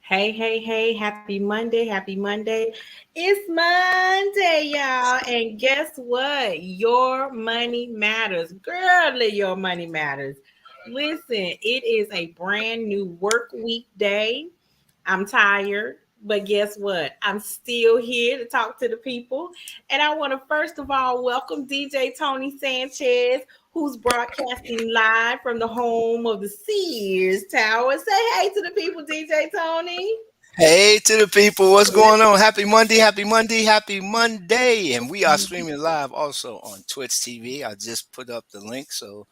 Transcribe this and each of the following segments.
Hey, hey, hey, happy Monday, happy Monday. It's Monday, y'all. And guess what? Your money matters. Girl, your money matters. Listen, it is a brand new work week day. I'm tired, but guess what? I'm still here to talk to the people. And I want to first of all welcome DJ Tony Sanchez, who's broadcasting live from the home of the Sears Tower. Say hey to the people, DJ Tony. Hey to the people, what's going on? Happy Monday, happy Monday, happy Monday. And we are streaming live also on Twitch TV. I just put up the link, so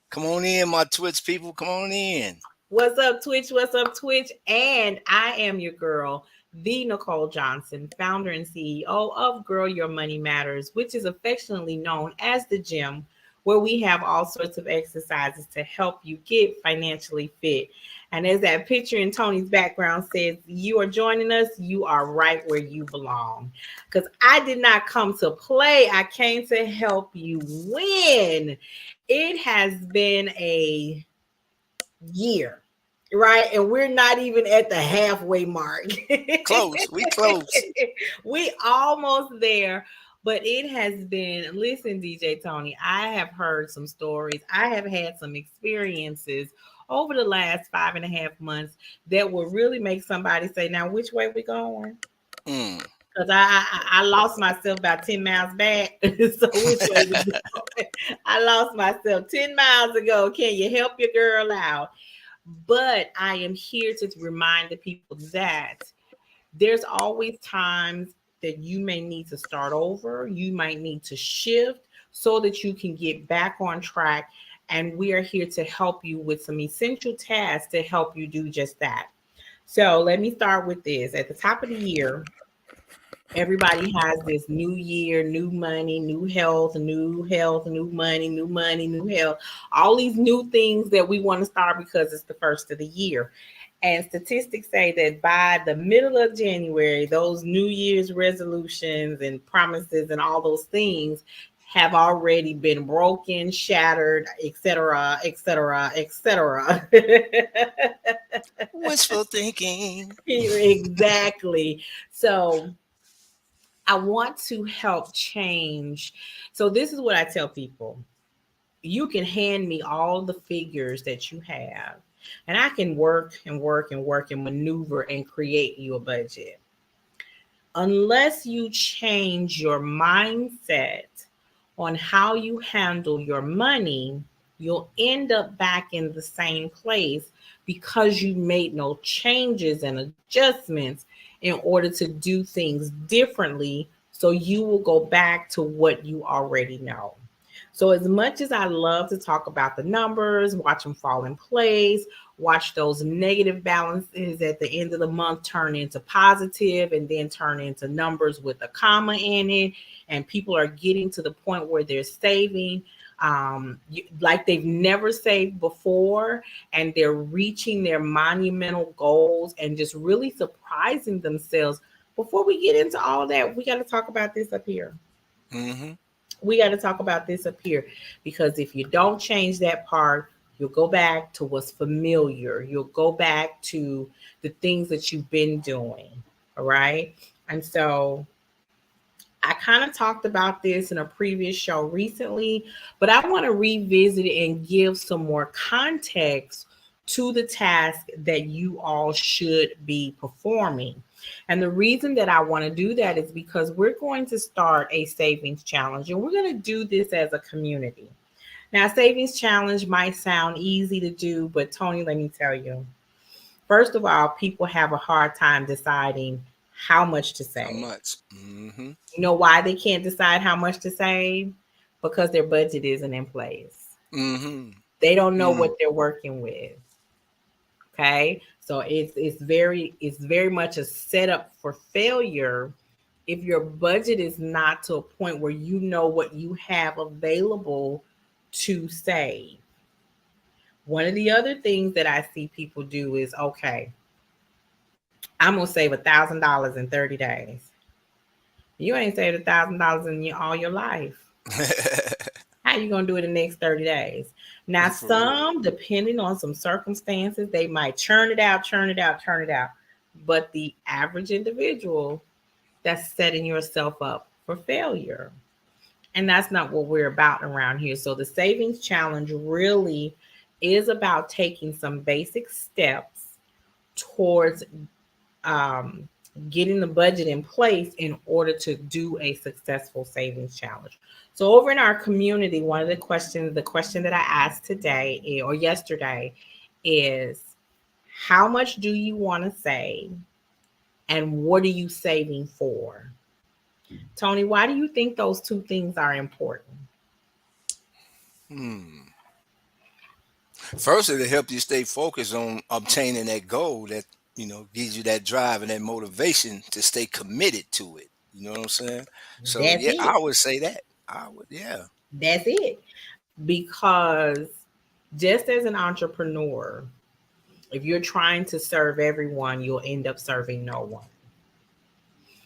come on in, my Twitch people, come on in. What's up, Twitch? What's up, Twitch? And I am your girl, the Nicole Johnson, founder and CEO of Girl Your Money Matters, which is affectionately known as the gym, where we have all sorts of exercises to help you get financially fit. And as that picture in Tony's background says, you are joining us, you are right where you belong. Because I did not come to play, I came to help you win. It has been a year, right? And we're not even at the halfway mark. Close, we close. We almost there. But it has been, listen, DJ Tony, I have heard some stories. I have had some experiences over the last 5.5 months that will really make somebody say, now, which way we going? Mm. Because I lost myself about 10 miles back. So which way we going? I lost myself 10 miles ago. Can you help your girl out? But I am here to remind the people that there's always times that you may need to start over. You might need to shift so that you can get back on track. And we are here to help you with some essential tasks to help you do just that. So let me start with this. At the top of the year, everybody has this new year, new money, new health, new money, new health, all these new things that we want to start because it's the first of the year. And statistics say that by the middle of January, those New Year's resolutions and promises and all those things have already been broken, shattered, etc., etc., etc. Wishful thinking. Exactly. So I want to help change. So this is what I tell people. You can hand me all the figures that you have, and I can work and work and work and maneuver and create you a budget. Unless you change your mindset on how you handle your money, you'll end up back in the same place because you made no changes and adjustments in order to do things differently. So you will go back to what you already know. So, as much as I love to talk about the numbers, watch them fall in place, watch those negative balances at the end of the month turn into positive and then turn into numbers with a comma in it, and people are getting to the point where they're saving like they've never saved before, and they're reaching their monumental goals and just really surprising themselves. Before we get into all that, we got to talk about this up here. Mm-hmm. We got to talk about this up here, because if you don't change that part, you'll go back to what's familiar. You'll go back to the things that you've been doing. All right. And so I kind of talked about this in a previous show recently, but I want to revisit it and give some more context to the task that you all should be performing. And the reason that I want to do that is because we're going to start a savings challenge, and we're going to do this as a community. Now, savings challenge might sound easy to do, but Tony, let me tell you, first of all, people have a hard time deciding how much to How save. much? Mm-hmm. You know why they can't decide how much to save? Because their budget isn't in place. Mm-hmm. They don't know Mm. what they're working with. Okay. So it's very much a setup for failure if your budget is not to a point where you know what you have available to save. One of the other things that I see people do is, okay, I'm gonna save $1,000 in 30 days. You ain't saved $1,000 in all your life. How you gonna do it in the next 30 days? Now, For real. some, depending on some circumstances, they might churn it out, churn it out, churn it out. but the average individual that's setting yourself up for failure. And that's not what we're about around here. So the savings challenge really is about taking some basic steps towards um, getting the budget in place in order to do a successful savings challenge. So over in our community, one of the question that I asked today or yesterday is, how much do you want to save and what are you saving for? Tony, why do you think those two things are important? First, it'll help you stay focused on obtaining that goal that, gives you that drive and that motivation to stay committed to it. You know what I'm saying? So, That's yeah, it. I would say that. I would, yeah. That's it. Because just as an entrepreneur, if you're trying to serve everyone, you'll end up serving no one.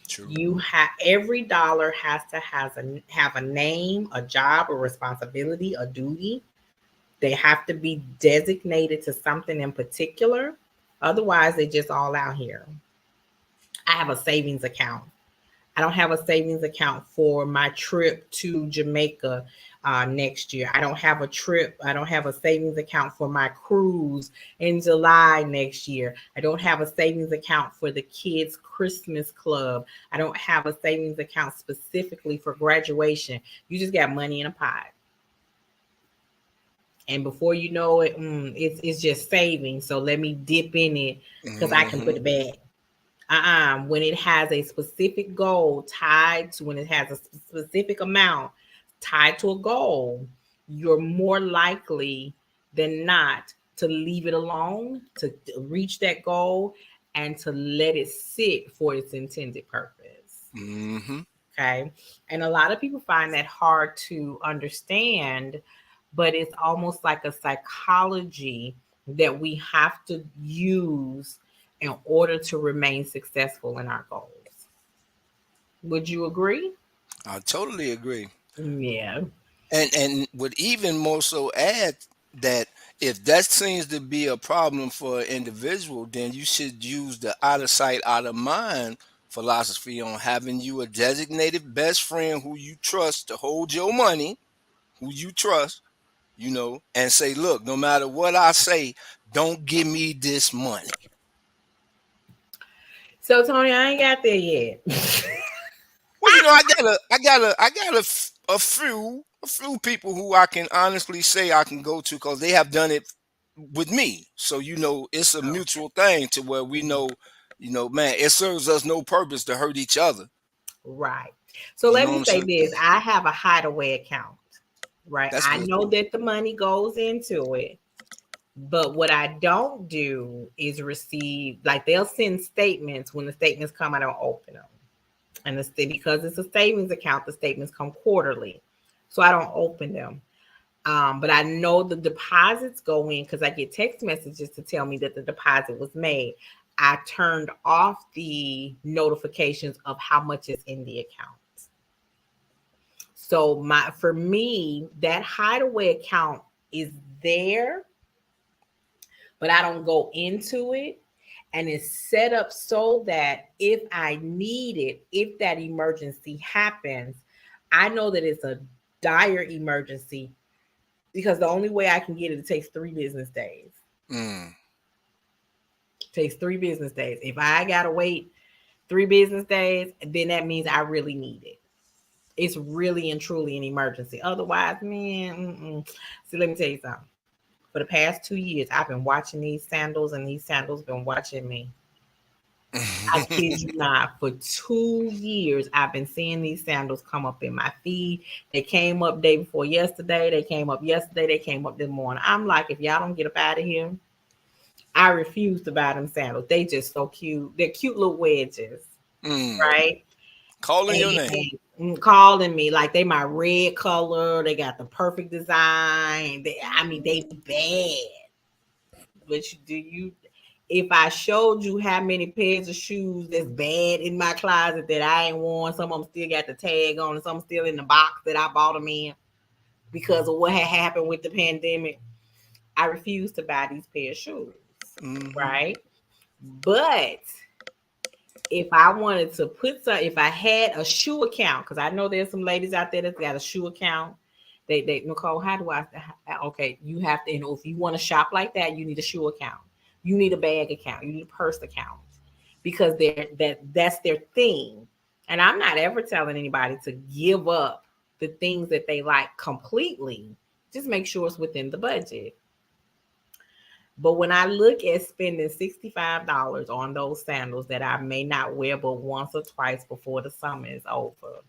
True. You have every dollar has to have a name, a job, a responsibility, a duty. They have to be designated to something in particular. Otherwise, they just all out here. I have a savings account. I don't have a savings account for my trip to Jamaica next year. I don't have a trip. I don't have a savings account for my cruise in July next year. I don't have a savings account for the kids' Christmas club. I don't have a savings account specifically for graduation. You just got money in a pot. And before you know it, it's just saving. So let me dip in it because I can put it back. When it has a specific goal tied to, when it has a specific amount tied to a goal, you're more likely than not to leave it alone, to reach that goal, and to let it sit for its intended purpose. Okay. And a lot of people find that hard to understand, but it's almost like a psychology that we have to use in order to remain successful in our goals. Would you agree? I totally agree. Yeah. And would even more so add that if that seems to be a problem for an individual, then you should use the out of sight, out of mind philosophy on having you a designated best friend who you trust to hold your money, who you trust, and say, look, no matter what I say, don't give me this money. So Tony, I ain't got there yet. Well, I got a few people who I can honestly say I can go to because they have done it with me. So it's a mutual thing to where we know, man, it serves us no purpose to hurt each other. Right. So You let know what me I'm say saying? this. I have a hideaway account, right? That's I good. know that the money goes into it. But what I don't do is receive, like they'll send statements. When the statements come, I don't open them. And because it's a savings account, the statements come quarterly. So I don't open them. But I know the deposits go in because I get text messages to tell me that the deposit was made. I turned off the notifications of how much is in the account. So for me, that hideaway account is there, but I don't go into it. And it's set up so that if I need it, if that emergency happens, I know that it's a dire emergency because the only way I can get it takes 3 business days. It takes 3 business days. If I got to wait 3 business days, then that means I really need it. It's really and truly an emergency. Otherwise, man, see, let me tell you something. For the past 2 years, I've been watching these sandals, and these sandals been watching me. I kid you not. For 2 years, I've been seeing these sandals come up in my feed. They came up day before yesterday. They came up yesterday. They came up this morning. I'm like, if y'all don't get up out of here, I refuse to buy them sandals. They just so cute. They're cute little wedges, right? Calling your name. Calling me like they my red color. They got the perfect design. They bad. But if I showed you how many pairs of shoes that's bad in my closet that I ain't worn, some of them still got the tag on and some still in the box that I bought them in because of what had happened with the pandemic, I refuse to buy these pair of shoes, right? But if I wanted to put some, if I had a shoe account, because I know there's some ladies out there that's got a shoe account. They Nicole, how do I? Okay, you have to. You know, if you want to shop like that, you need a shoe account. You need a bag account. You need a purse account because that's their thing. And I'm not ever telling anybody to give up the things that they like completely. Just make sure it's within the budget. But when I look at spending $65 on those sandals that I may not wear but once or twice before the summer is over,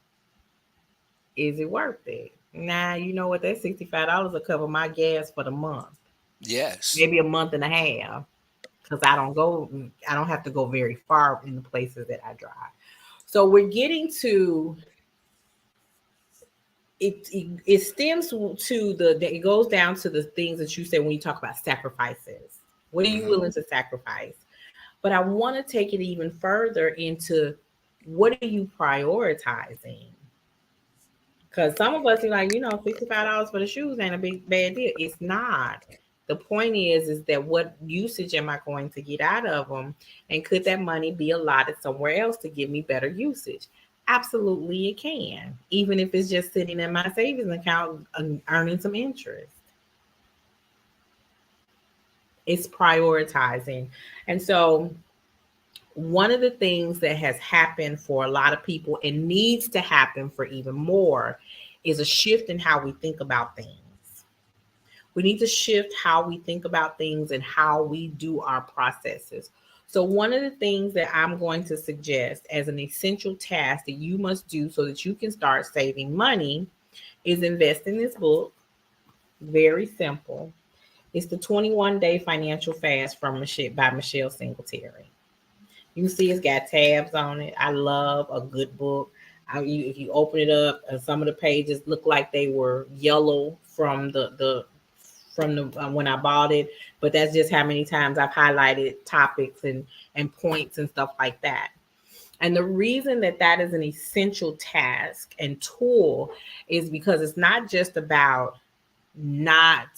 is it worth it? Nah, you know what? That $65 will cover my gas for the month, Yes. maybe a month and a half, because I don't have to go very far in the places that I drive. So we're getting to it stems to it goes down to the things that you said when you talk about sacrifices. What are you willing to sacrifice? But I want to take it even further into what are you prioritizing? Because some of us are like, $65 for the shoes ain't a big bad deal. It's not. The point is that what usage am I going to get out of them? And could that money be allotted somewhere else to give me better usage? Absolutely, it can. Even if it's just sitting in my savings account earning some interest. It's prioritizing. And so one of the things that has happened for a lot of people and needs to happen for even more is a shift in how we think about things. We need to shift how we think about things and how we do our processes. So one of the things that I'm going to suggest as an essential task that you must do so that you can start saving money is invest in this book. Very simple. It's the 21-Day Financial Fast by Michelle Singletary. You can see it's got tabs on it. I love a good book. If you open it up, some of the pages look like they were yellow from the when I bought it, but that's just how many times I've highlighted topics and points and stuff like that. And the reason that is an essential task and tool is because it's not just about not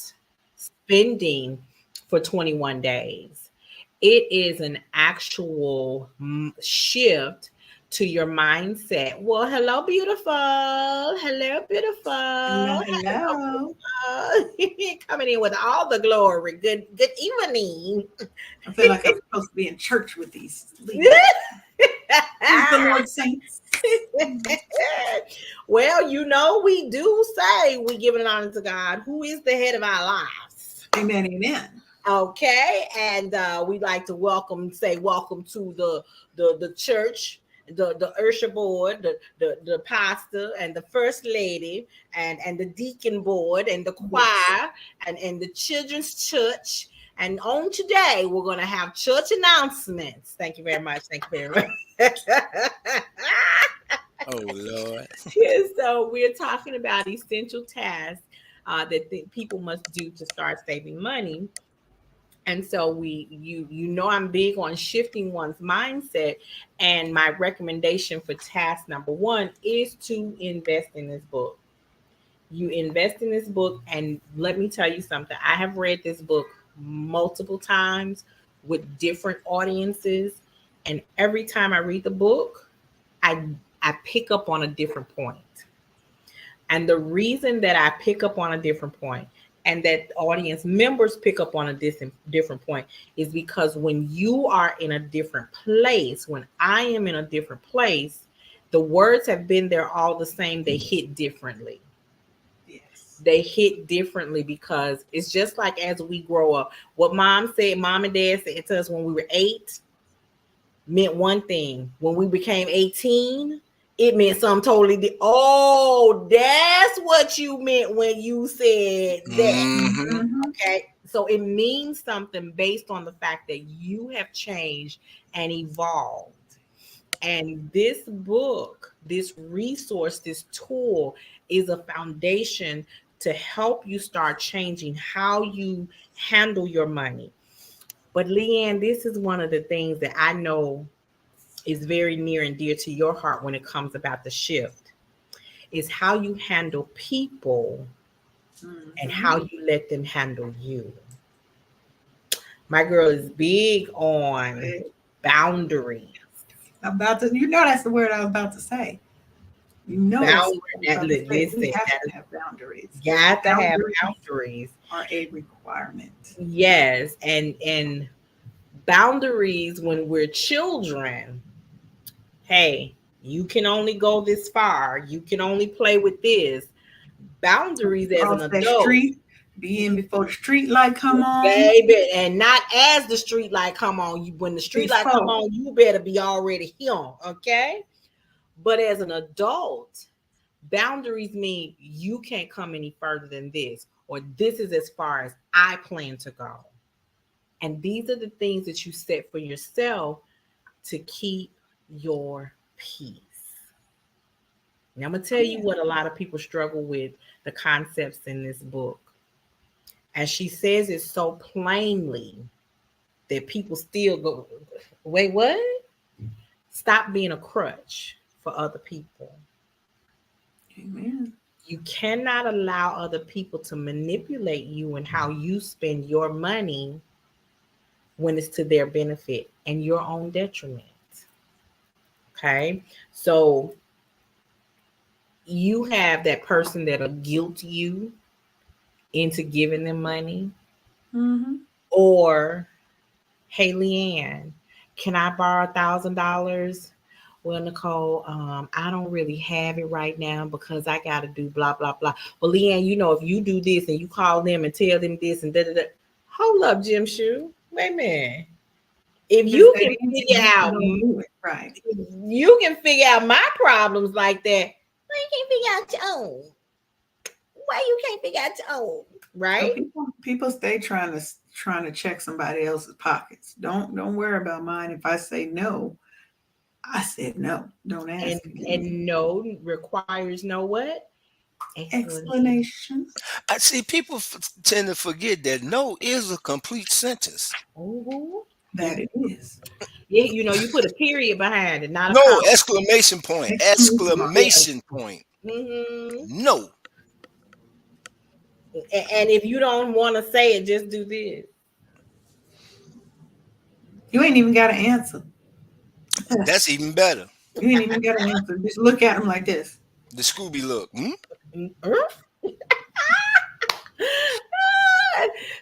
spending for 21 days. It is an actual shift to your mindset. Well, hello, beautiful. Hello, beautiful. Hello. Coming in with all the glory. Good evening. I feel like I'm supposed to be in church with these leaders. Praise the Lord, saints. Well, we do say we give an honor to God, who is the head of our lives. Amen, amen. Okay, and we'd like to welcome to the church, the usher board, the pastor, and the first lady, and the deacon board, and the choir, and the children's church. And on today, we're going to have church announcements. Thank you very much. Thank you very much. Oh, Lord. So we're talking about essential tasks that people must do to start saving money. And so I'm big on shifting one's mindset. And my recommendation for task number 1 is to invest in this book. You invest in this book, and let me tell you something. I have read this book multiple times with different audiences, and every time I read the book, I pick up on a different point. And the reason that I pick up on a different point and that audience members pick up on a different point is because when you are in a different place, when I am in a different place, the words have been there all the same. They hit differently. Yes. They hit differently because it's just like as we grow up. What mom and dad said to us when we were 8 meant one thing. When we became 18, it meant something totally different. Oh, that's what you meant when you said that. Mm-hmm. Okay. So it means something based on the fact that you have changed and evolved. And this book, this resource, this tool is a foundation to help you start changing how you handle your money. But Leanne, this is one of the things that I know is very near and dear to your heart when it comes about the shift, is how you handle people and how you let them handle you. My girl is big on boundaries. You know, that's the word I was about to say. You know, that's what I was about to say. Listen, We have to have boundaries. got to have Boundaries boundaries. are a requirement. Yes, and boundaries when we're children. Hey, you can only go this far. You can only play with this. Boundaries as an Cross that adult, street, be in before the street light come on. baby, and not as the street light come on. You when the street light come Before. on, you better be already here, okay? But as an adult, boundaries mean you can't come any further than this, or this is as far as I plan to go. And these are the things that you set for yourself to keep your peace. Now, I'm going to tell you what a lot of people struggle with the concepts in this book. And she says it so plainly that people still go, wait, what? Stop being a crutch for other people. Amen. You cannot allow other people to manipulate you and how you spend your money when it's to their benefit and your own detriment. Okay, so you have that person that'll guilt you into giving them money, or, hey, Leanne, can I borrow $1,000? Well, Nicole, I don't really have it right now because I got to do blah, blah, blah. Well, Leanne, you know, if you do this and you call them and tell them this and da-da-da. Hold up, Jim Shoe. Wait a minute. If you can figure out, right, you can figure out my problems like that. Why you can't figure out your own? Why you can't figure out your own? Right? So people stay trying to check somebody else's pockets. Don't worry about mine. If I say no, I said no. Don't ask. And no requires no what? Explanation. I see people tend to forget that no is a complete sentence. Mm-hmm. That it is. Yeah, you know, you put a period behind it, not a No, comma. exclamation point. Exclamation point. Mm-hmm. No. And if you don't want to say it, just do this. You ain't even got to answer. That's even better. You ain't even got to answer. Just look at them like this. The Scooby look.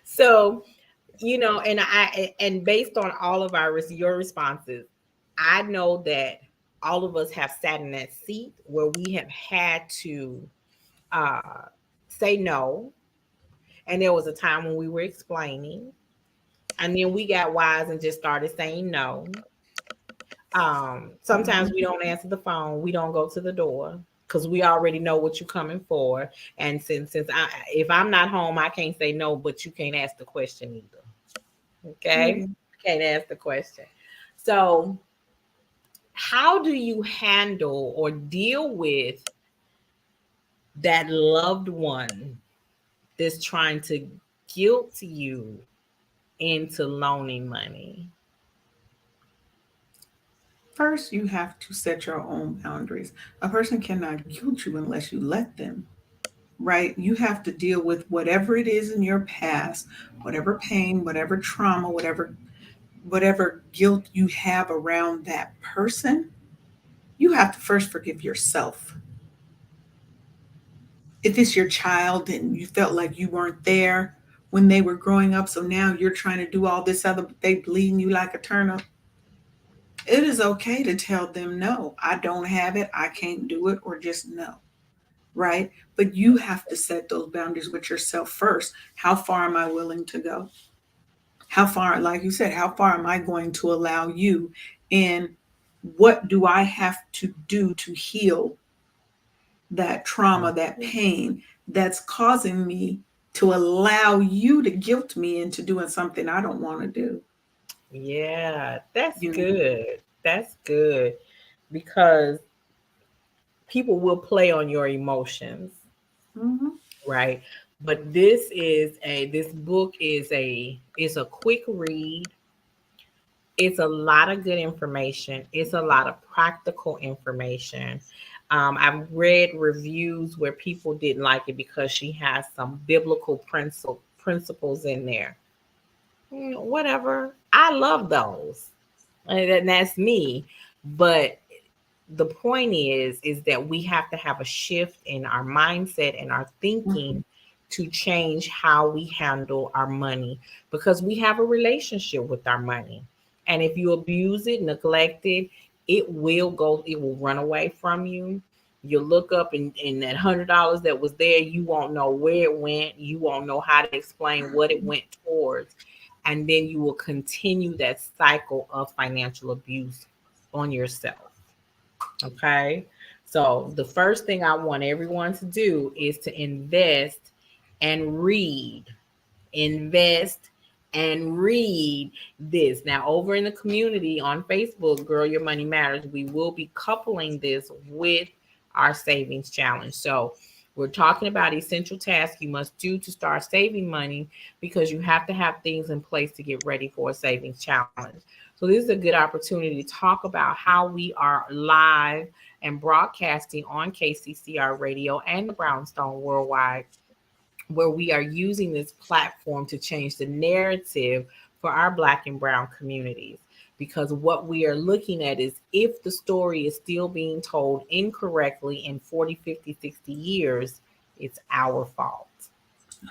So, you know, and based on all of your responses, I know that all of us have sat in that seat where we have had to say no. And there was a time when we were explaining, and then we got wise and just started saying no. Sometimes we don't answer the phone. We don't go to the door because we already know what you're coming for. And since if I'm not home, I can't say no, but you can't ask the question either. Okay? Can't ask the question. So how do you handle or deal with that loved one that's trying to guilt you into loaning money? First, you have to set your own boundaries. A person cannot guilt you unless you let them, right? You have to deal with whatever it is in your past, whatever pain, whatever trauma, whatever guilt you have around that person. You have to first forgive yourself. If it's your child and you felt like you weren't there when they were growing up, so now you're trying to do all this other, they bleeding you like a turnip. It is okay to tell them no, I don't have it, I can't do it, or just no, right? But you have to set those boundaries with yourself first. How far am I willing to go? How far, like you said, how far am I going to allow you? And what do I have to do to heal that trauma, that pain that's causing me to allow you to guilt me into doing something I don't want to do? Yeah, that's good. That's good, because people will play on your emotions, right? But this book is a quick read. It's a lot of good information. It's a lot of practical information. I've read reviews where people didn't like it because she has some biblical principles in there. Whatever. I love those. And that's me. But the point is that we have to have a shift in our mindset and our thinking to change how we handle our money, because we have a relationship with our money. And if you abuse it, neglect it, it will run away from you. You'll look up and that $100 that was there, you won't know where it went. You won't know how to explain what it went towards. And then you will continue that cycle of financial abuse on yourself. Okay. So the first thing I want everyone to do is to invest and read. Invest and read this. Now, over in the community on Facebook, Girl Your Money Matters, we will be coupling this with our savings challenge. So we're talking about essential tasks you must do to start saving money, because you have to have things in place to get ready for a savings challenge. So this is a good opportunity to talk about how we are live and broadcasting on KCCR Radio and the Brownstone Worldwide, where we are using this platform to change the narrative for our Black and Brown communities. Because what we are looking at is, if the story is still being told incorrectly in 40, 50, 60 years, it's our fault.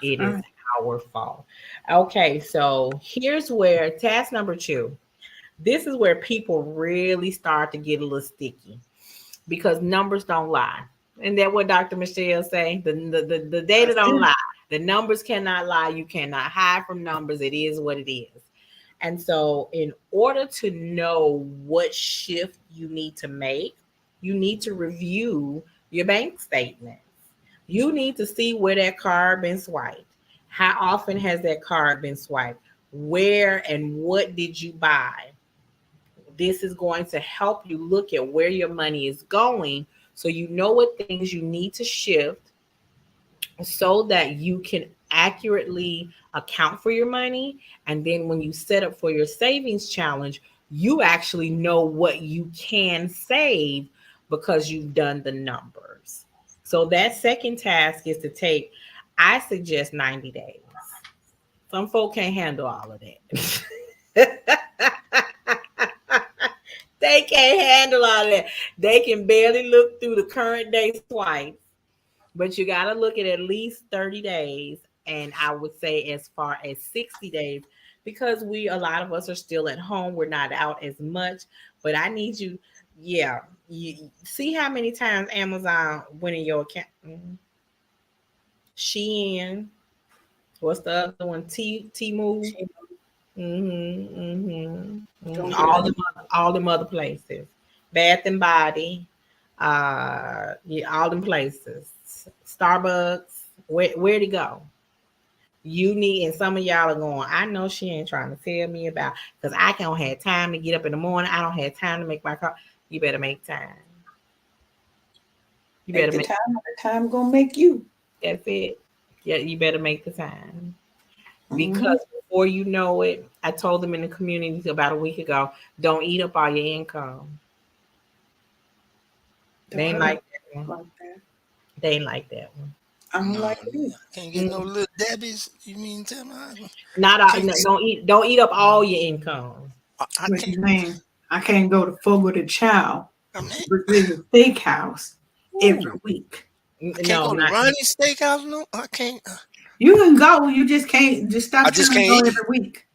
It is our fault. Okay, so here's where task number 2. This is where people really start to get a little sticky, because numbers don't lie. And that what Dr. Michelle say? The data don't lie. The numbers cannot lie. You cannot hide from numbers. It is what it is. And so in order to know what shift you need to make, you need to review your bank statements. You need to see where that card been swiped. How often has that card been swiped? Where and what did you buy? This is going to help you look at where your money is going, so you know what things you need to shift so that you can accurately account for your money. And then when you set up for your savings challenge, you actually know what you can save because you've done the numbers. So that second task is to take, I suggest 90 days. Some folk can't handle all of that. They can't handle all that. They can barely look through the current day swipes, but you got to look at least 30 days. And I would say as far as 60 days, because a lot of us are still at home. We're not out as much, but I need you. Yeah. You see how many times Amazon went in your account? Shein. What's the other one? Temu. All them other places. Bath and Body. Yeah, all them places. Starbucks. Where to go? You need, and some of y'all are going, I know she ain't trying to tell me about, because I don't have time to get up in the morning. I don't have time to make my car. You better make time. You better make time. The time gonna make you. That's it. Yeah, you better make the time. Because before you know it, I told them in the community about a week ago, don't eat up all your income. They ain't like that one. They ain't like that one. I don't like it. Can't get no little Debbie's. You mean tell me? Not all, don't eat up all your income. I can't go to Fogo de Chao, Brazilian Steakhouse every week. I can't go to Ronnie's Steakhouse. No, I can't. You can go. You just can't. Just stop. I just can't go eat every week.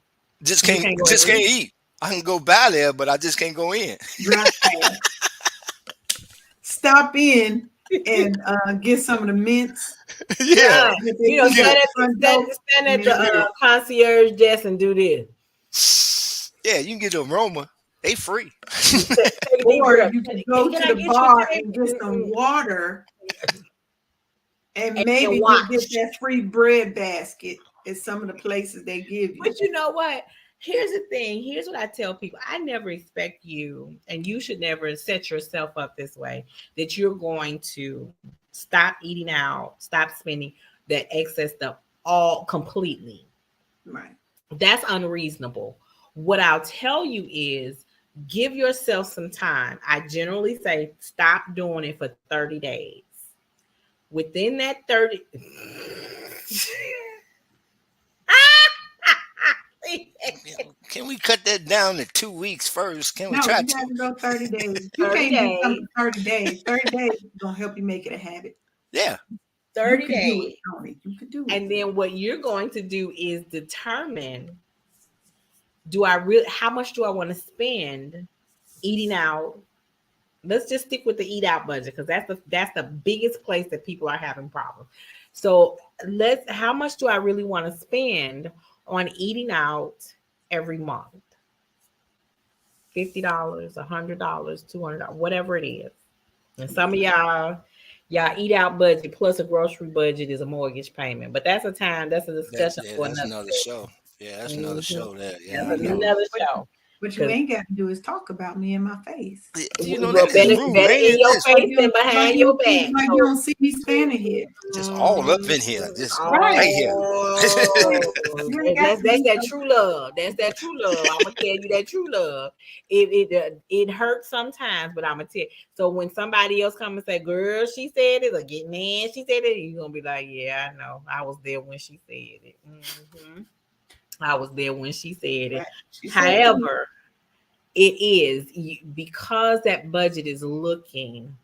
Just can't eat. I can go by there, but I just can't go in. Right. Stop in and get some of the mints. Yeah. Stand at the concierge desk and do this. Yeah, you can get the aroma. They free. Or you can go to the bar and get some water. And maybe you get that free bread basket at some of the places they give you. But you know what? Here's the thing. Here's what I tell people. I never expect you, and you should never set yourself up this way, that you're going to stop eating out, stop spending that excess stuff all completely. Right. That's unreasonable. What I'll tell you is give yourself some time. I generally say stop doing it for 30 days. Within that 30 can't Can we cut that down to 2 weeks first? Can we No, try you got to? to go 30 days. You 30 can't do days. something 30 days. 30 days is going to help you make it a habit. Yeah. 30 you can do days. it, Tony. You could do it. And then what you're going to do is determine, how much do I want to spend eating out? Let's just stick with the eat out budget, because that's the biggest place that people are having problems. So how much do I really want to spend on eating out every month? $50, $100, $200, whatever it is. And some of y'all eat out budget plus a grocery budget is a mortgage payment. But that's a discussion for That's another another session. show. Yeah, that's another show there. Yeah, That's I know. another show. What you ain't got to do is talk about me in my face. You know, Well, that better is rude, better man. in your That's face than behind your back. Like you don't see me standing here. just all up in here. Just Right. right here. You ain't got That's to that true love. That's that true love. I'm gonna tell you that true love. It hurts sometimes, but I'm gonna tell you. So when somebody else come and say, "Girl, she said it," or "Get man, she said it," you're gonna be like, "Yeah, I know. I was there when she said it. I was there when she said it." Right. However, it is because that budget is looking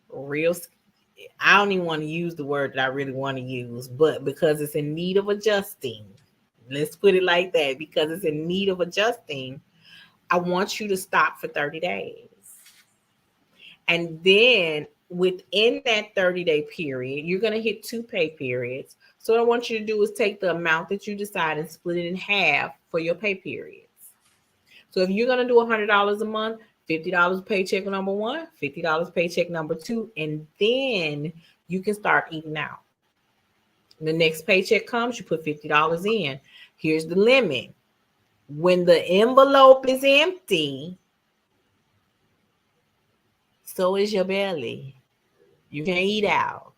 real. I don't even want to use the word that I really want to use, but because it's in need of adjusting, let's put it like that, because it's in need of adjusting, I want you to stop for 30 days. And then within that 30-day period, you're going to hit 2 pay periods. So what I want you to do is take the amount that you decide and split it in half for your pay periods. So if you're going to do $100 a month, $50 paycheck number 1, $50 paycheck number 2, and then you can start eating out. The next paycheck comes, you put $50 in. Here's the limit. When the envelope is empty, so is your belly. You can't eat out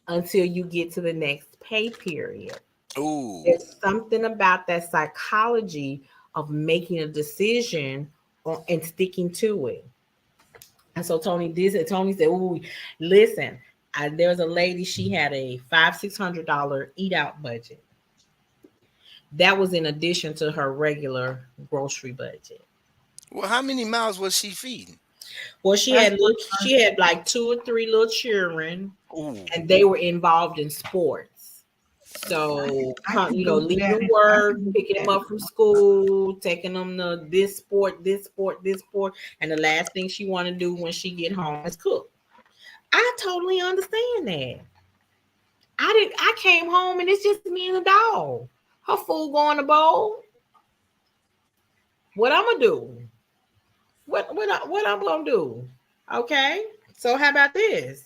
until you get to the next pay period. Ooh. There's something about that psychology of making a decision and sticking to it. And so Tony said, "Ooh, listen, there was a lady, she had a $500-$600 eat out budget. That was in addition to her regular grocery budget." Well, how many mouths was she feeding? Well, she had like 2 or 3 little children, and they were involved in sports. So, leaving work, picking them up from school, taking them to this sport, and the last thing she want to do when she get home is cook. I totally understand that. I came home and it's just me and the dog. Her food go in the bowl. What I'm gonna do? What I'm gonna do? Okay, so how about this?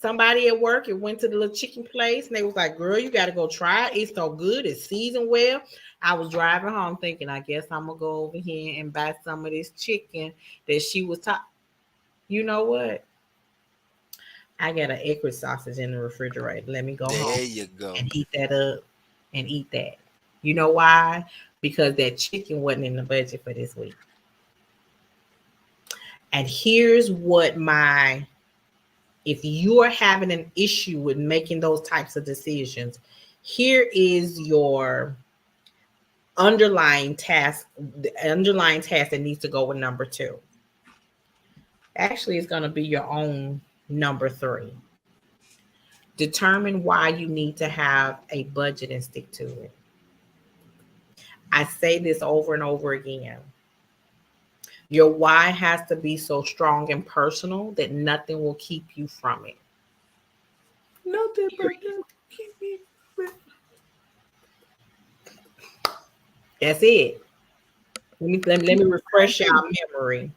Somebody at work, it went to the little chicken place, and they was like, "Girl, you got to go try it. It's so good. It's seasoned well." I was driving home thinking, I guess I'm gonna go over here and buy some of this chicken that she was talking. You know what? I got an Eckrich sausage in the refrigerator. Let me go home. There you go. And heat that up and eat that. You know why? Because that chicken wasn't in the budget for this week. And here's what if you are having an issue with making those types of decisions, here is your underlying task. The underlying task that needs to go with number 2. Actually, it's going to be your own number 3. Determine why you need to have a budget and stick to it. I say this over and over again. Your why has to be so strong and personal that nothing will keep you from it. Nothing but that keep me from it. That's it. Let me refresh your memory.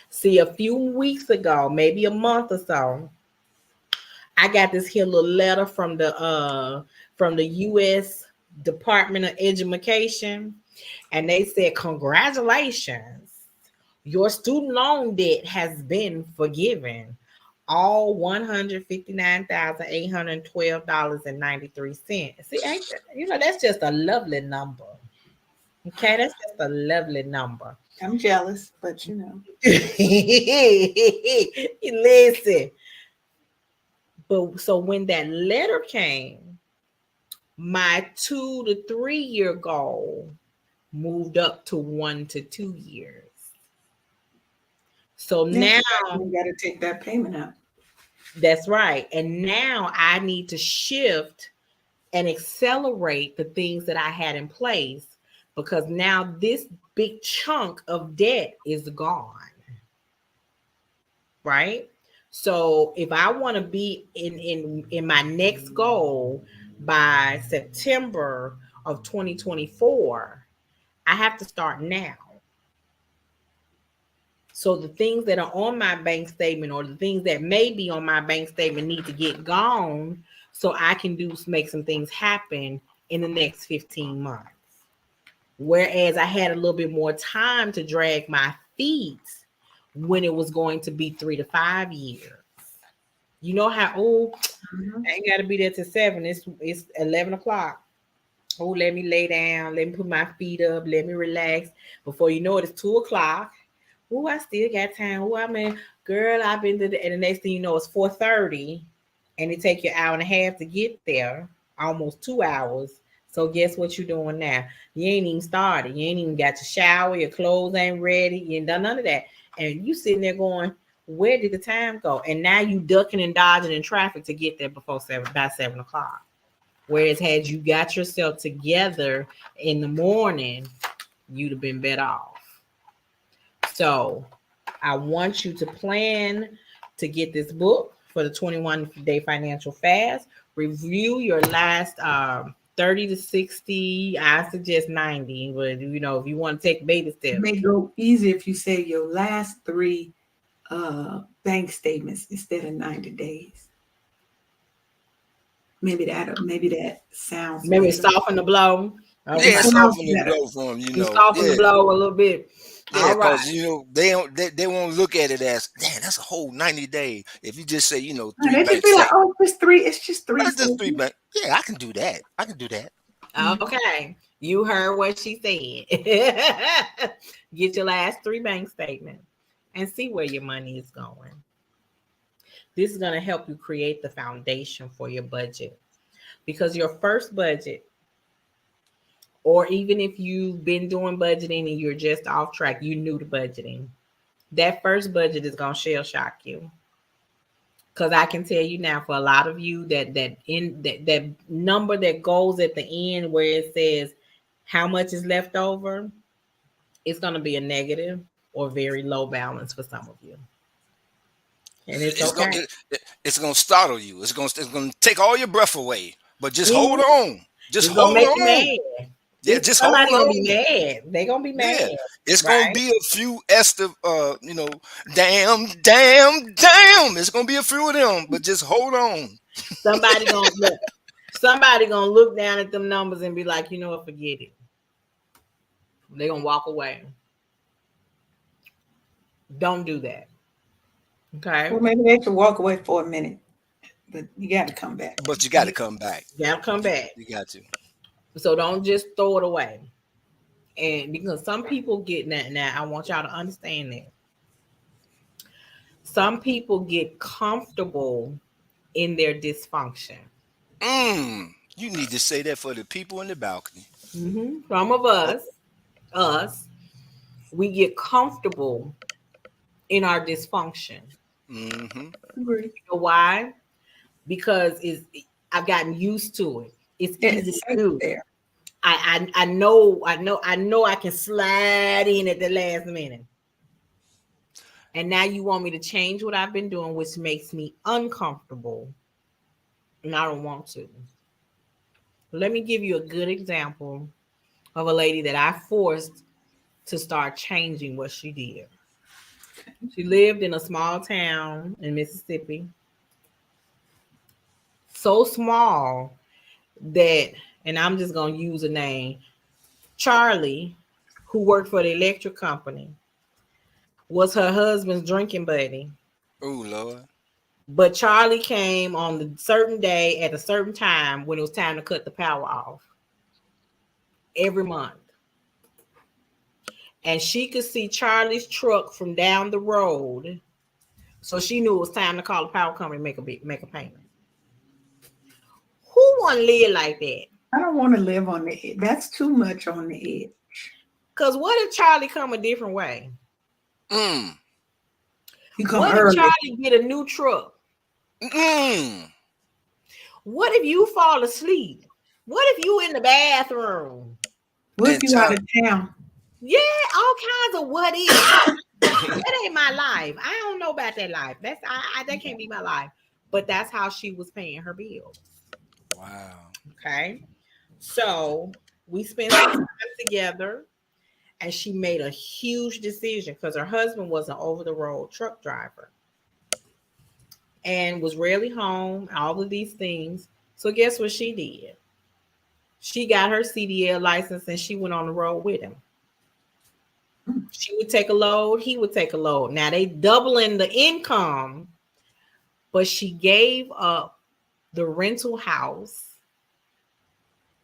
See, a few weeks ago, maybe a month or so, I got this here little letter from the U.S. Department of Education, and they said, "Congratulations. Your student loan debt has been forgiven. All $159,812.93. See, that's just a lovely number. Okay, that's just a lovely number. I'm jealous, but Listen. But so when that letter came, My 2 to 3 year goal moved up to 1 to 2 years. So now you got to take that payment out. that's right. And now I need to shift and accelerate the things that I had in place because now this big chunk of debt is gone. Right? So if I want to be in my next goal by September of 2024, I have to start now. So the things that are on my bank statement or the things that may be on my bank statement need to get gone so I can make some things happen in the next 15 months. Whereas I had a little bit more time to drag my feet when it was going to be 3 to 5 years. You know how, I ain't got to be there till 7. It's 11 o'clock. Oh, let me lay down. Let me put my feet up. Let me relax. Before you know it, it's 2 o'clock. Oh, I still got time. Oh, I mean, girl, I've been to and the next thing you know, it's 4:30. And it take you an hour and a half to get there. Almost 2 hours. So guess what you're doing now? You ain't even started. You ain't even got to shower. Your clothes ain't ready. You ain't done none of that. And you sitting there going, where did the time go? And now you ducking and dodging in traffic to get there by 7 o'clock. Whereas had you got yourself together in the morning, you'd have been better off. So I want you to plan to get this book for the 21-day financial fast. Review your last 30 to 60. I suggest 90, but if you want to take baby steps. It may go easy if you say your last 3 bank statements instead of 90 days. Maybe that sounds. Maybe soften the blow. Yeah, soften the blow for them. Soften the blow a little bit. Yeah, because they won't look at it as, damn, that's a whole 90 days. If you just say, 3 they just be like, oh, it's 3. It's just 3. That's just 3 bank. Yeah, I can do that. Okay, you heard what she said. Get your last 3 bank statements and see where your money is going. This is going to help you create the foundation for your budget, because your first budget, or even if you've been doing budgeting and you're just off track, you new to budgeting, that first budget is going to shell shock you. Because I can tell you now, for a lot of you, that number that goes at the end where it says how much is left over, it's going to be a negative or very low balance for some of you. And it's okay. It's going to startle you. It's going to take all your breath away. But just hold on. Just hold make on. You mad. Yeah, just hold on. Somebody's gonna be mad. They're gonna be mad. Yeah. It's gonna be a few damn. It's gonna be a few of them, but just hold on. Somebody gonna look down at them numbers and be like, you know what, forget it. They're gonna walk away. Don't do that. Okay. Well, maybe they can walk away for a minute, but you got to come back. But you got to come back. You got to come back. You got to. So don't just throw it away. And because some people get that now, I want y'all to understand that. Some people get comfortable in their dysfunction. You need to say that for the people in the balcony. Mm-hmm. Some of us, we get comfortable in our dysfunction. Mm-hmm. You know why? Because I've gotten used to it. It's easy to do. There. I know I can slide in at the last minute. And now you want me to change what I've been doing, which makes me uncomfortable. And I don't want to. Let me give you a good example of a lady that I forced to start changing what she did. She lived in a small town in Mississippi. So small that, and I'm just going to use a name, Charlie, who worked for the electric company, was her husband's drinking buddy. Oh, Lord. But Charlie came on the certain day at a certain time when it was time to cut the power off every month. And she could see Charlie's truck from down the road. So she knew it was time to call the power company and make a payment. Who want to live like that? don't want to live on the edge. That's too much on the edge. Because what if Charlie come a different way? Mm. You come What early. if Charlie get a new truck? Mm. What if you fall asleep? What if you in the bathroom? What if you out of town? Yeah, all kinds of what if. That ain't my life. I don't know about that life. That can't be my life. But that's how she was paying her bills. Wow. Okay. So we spent some time together, and she made a huge decision because her husband was an over-the-road truck driver and was rarely home, all of these things. So guess what she did? She got her CDL license and she went on the road with him. She would take a load, he would take a load. Now they doubling the income, but she gave up the rental house.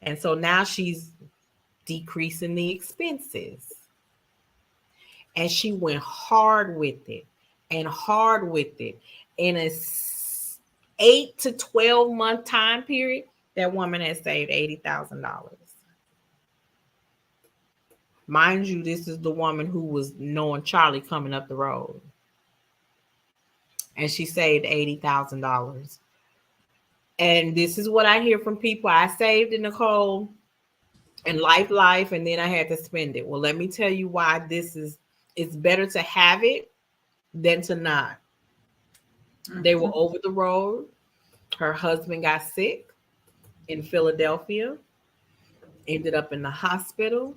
And so now she's decreasing the expenses. And she went hard with it and hard with it. In a 8 to 12 month time period, that woman has saved $80,000. Mind you, this is the woman who was knowing Charlie coming up the road. And she saved $80,000. And this is what I hear from people. I saved it, Nicole, and life, and then I had to spend it. Well, let me tell you why it's better to have it than to not. Mm-hmm. They were over the road. Her husband got sick in Philadelphia, ended up in the hospital.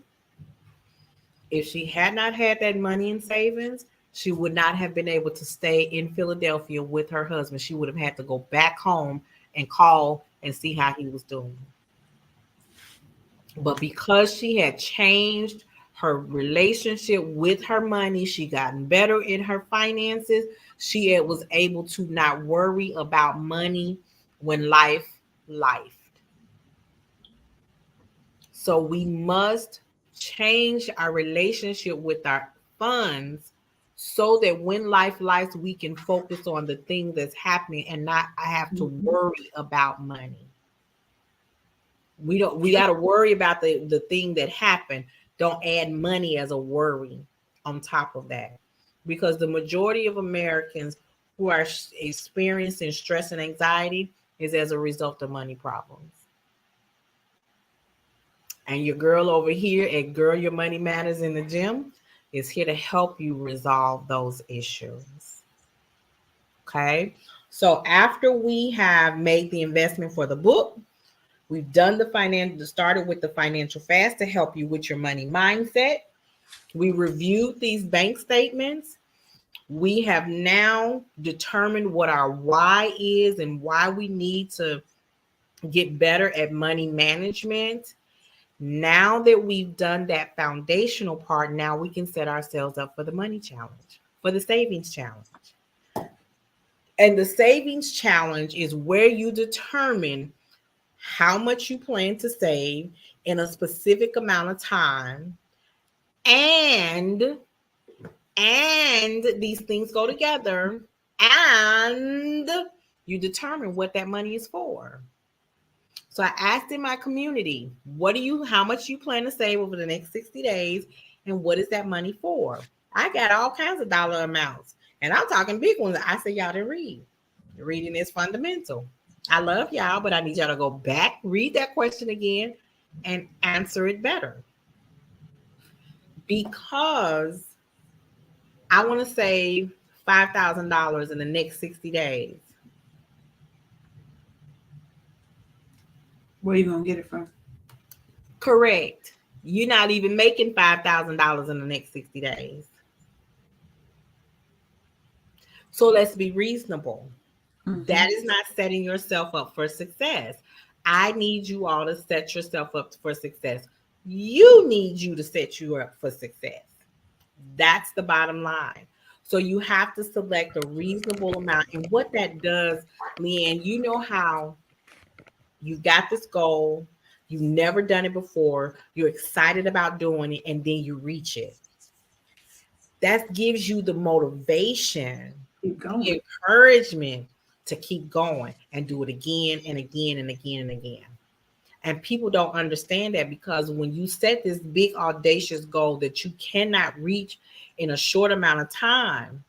If she had not had that money in savings, she would not have been able to stay in Philadelphia with her husband. She would have had to go back home and call and see how he was doing. But because she had changed her relationship with her money, she gotten better in her finances, she was able to not worry about money when life lifed. So we must change our relationship with our funds so that when life lives, we can focus on the thing that's happening and not have to worry about money. We got to worry about the thing that happened. Don't add money as a worry on top of that, because the majority of Americans who are experiencing stress and anxiety is as a result of money problems. And your girl over here at Girl Your Money Matters in the Gym is here to help you resolve those issues. Okay. So after we have made the investment for the book, we've done started with the financial fast to help you with your money mindset. We reviewed these bank statements. We have now determined what our why is and why we need to get better at money management. Now that we've done that foundational part, now we can set ourselves up for the money challenge, for the savings challenge. And the savings challenge is where you determine how much you plan to save in a specific amount of time. And these things go together, and you determine what that money is for. So I asked in my community, how much you plan to save over the next 60 days, and what is that money for? I got all kinds of dollar amounts, and I'm talking big ones. I said, y'all didn't read. Reading is fundamental. I love y'all, but I need y'all to go back, read that question again, and answer it better. Because I want to save $5,000 in the next 60 days. Where are you going to get it from? Correct. You're not even making $5,000 in the next 60 days. So let's be reasonable. Mm-hmm. That is not setting yourself up for success. I need you all to set yourself up for success. You need you to set you up for success. That's the bottom line. So you have to select a reasonable amount. And what that does, Leanne, you know how you got this goal, you've never done it before, you're excited about doing it, and then you reach it. That gives you the motivation, the encouragement to keep going and do it again and again and again and again. And people don't understand that, because when you set this big audacious goal that you cannot reach in a short amount of time,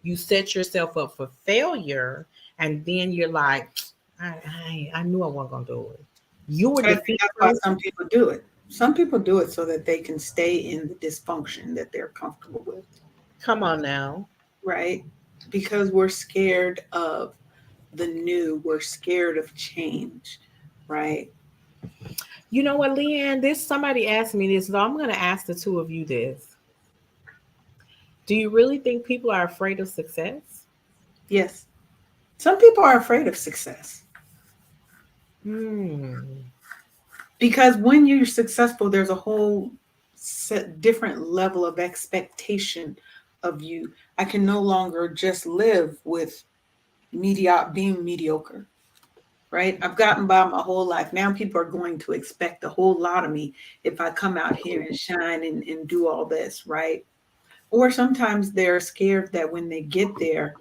you set yourself up for failure. And then you're like, I knew I wasn't gonna do it. You were But I think that's why defeated. some people do it. Some people do it so that they can stay in the dysfunction that they're comfortable with, Come on now. right? Because we're scared of the new, we're scared of change, right? You know what, Leanne? This somebody asked me this, so I'm gonna ask the two of you this. Do you really think people are afraid of success? Yes. Some people are afraid of success Hmm. because when you're successful, there's a whole different level of expectation of you. I can no longer just live with being mediocre, right? I've gotten by my whole life. Now people are going to expect a whole lot of me if I come out here and shine and do all this, right? Or sometimes they're scared that when they get there,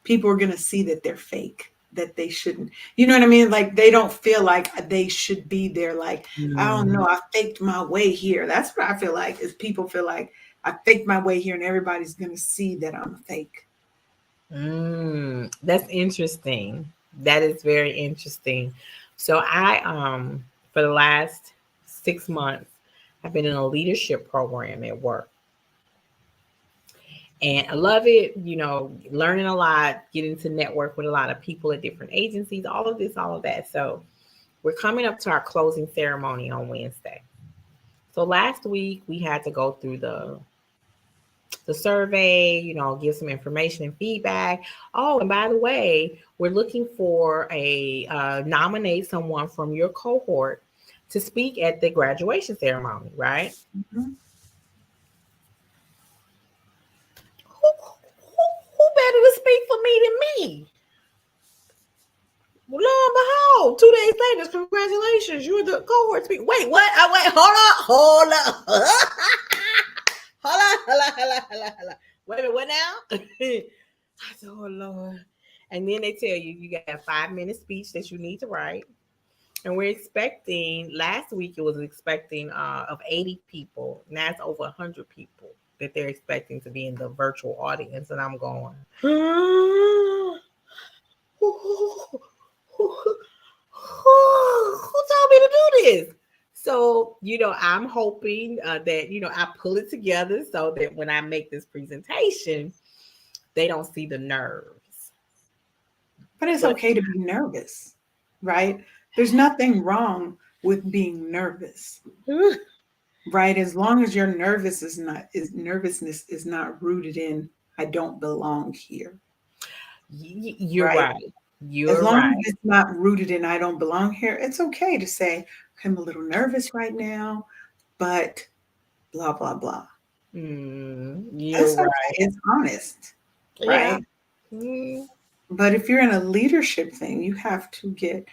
people are going to see that they're fake, that they shouldn't. You know what I mean? Like they don't feel like they should be there. Like, I don't know, I faked my way here. That's what I feel like, is people feel like I faked my way here and everybody's going to see that I'm fake. That's interesting. That is very interesting. So for the last 6 months, I've been in a leadership program at work. And I love it, learning a lot, getting to network with a lot of people at different agencies, all of this, all of that. So we're coming up to our closing ceremony on Wednesday. So last week we had to go through the survey, give some information and feedback. Oh, and by the way, we're looking for nominate someone from your cohort to speak at the graduation ceremony, right? Mm-hmm. Who better to speak for me than me? Well, lo and behold, 2 days later, congratulations, you're the cohort speaker. Wait, what? Wait, hold up. Hold on. Wait a minute, what now? I said, oh Lord. And then they tell you got a 5-minute speech that you need to write. And we're expecting, last week it was expecting of 80 people. Now it's over 100 people that they're expecting to be in the virtual audience. And I'm going, who told me to do this? So, I'm hoping that, I pull it together so that when I make this presentation, they don't see the nerves. But it's okay to be nervous, right? There's nothing wrong with being nervous, right? As long as your nervousness is not rooted in I don't belong here. You're right. As long as it's not rooted in I don't belong here, it's okay to say I'm a little nervous right now, but blah blah blah. You're right. It's honest, right? Yeah. But if you're in a leadership thing, you have to get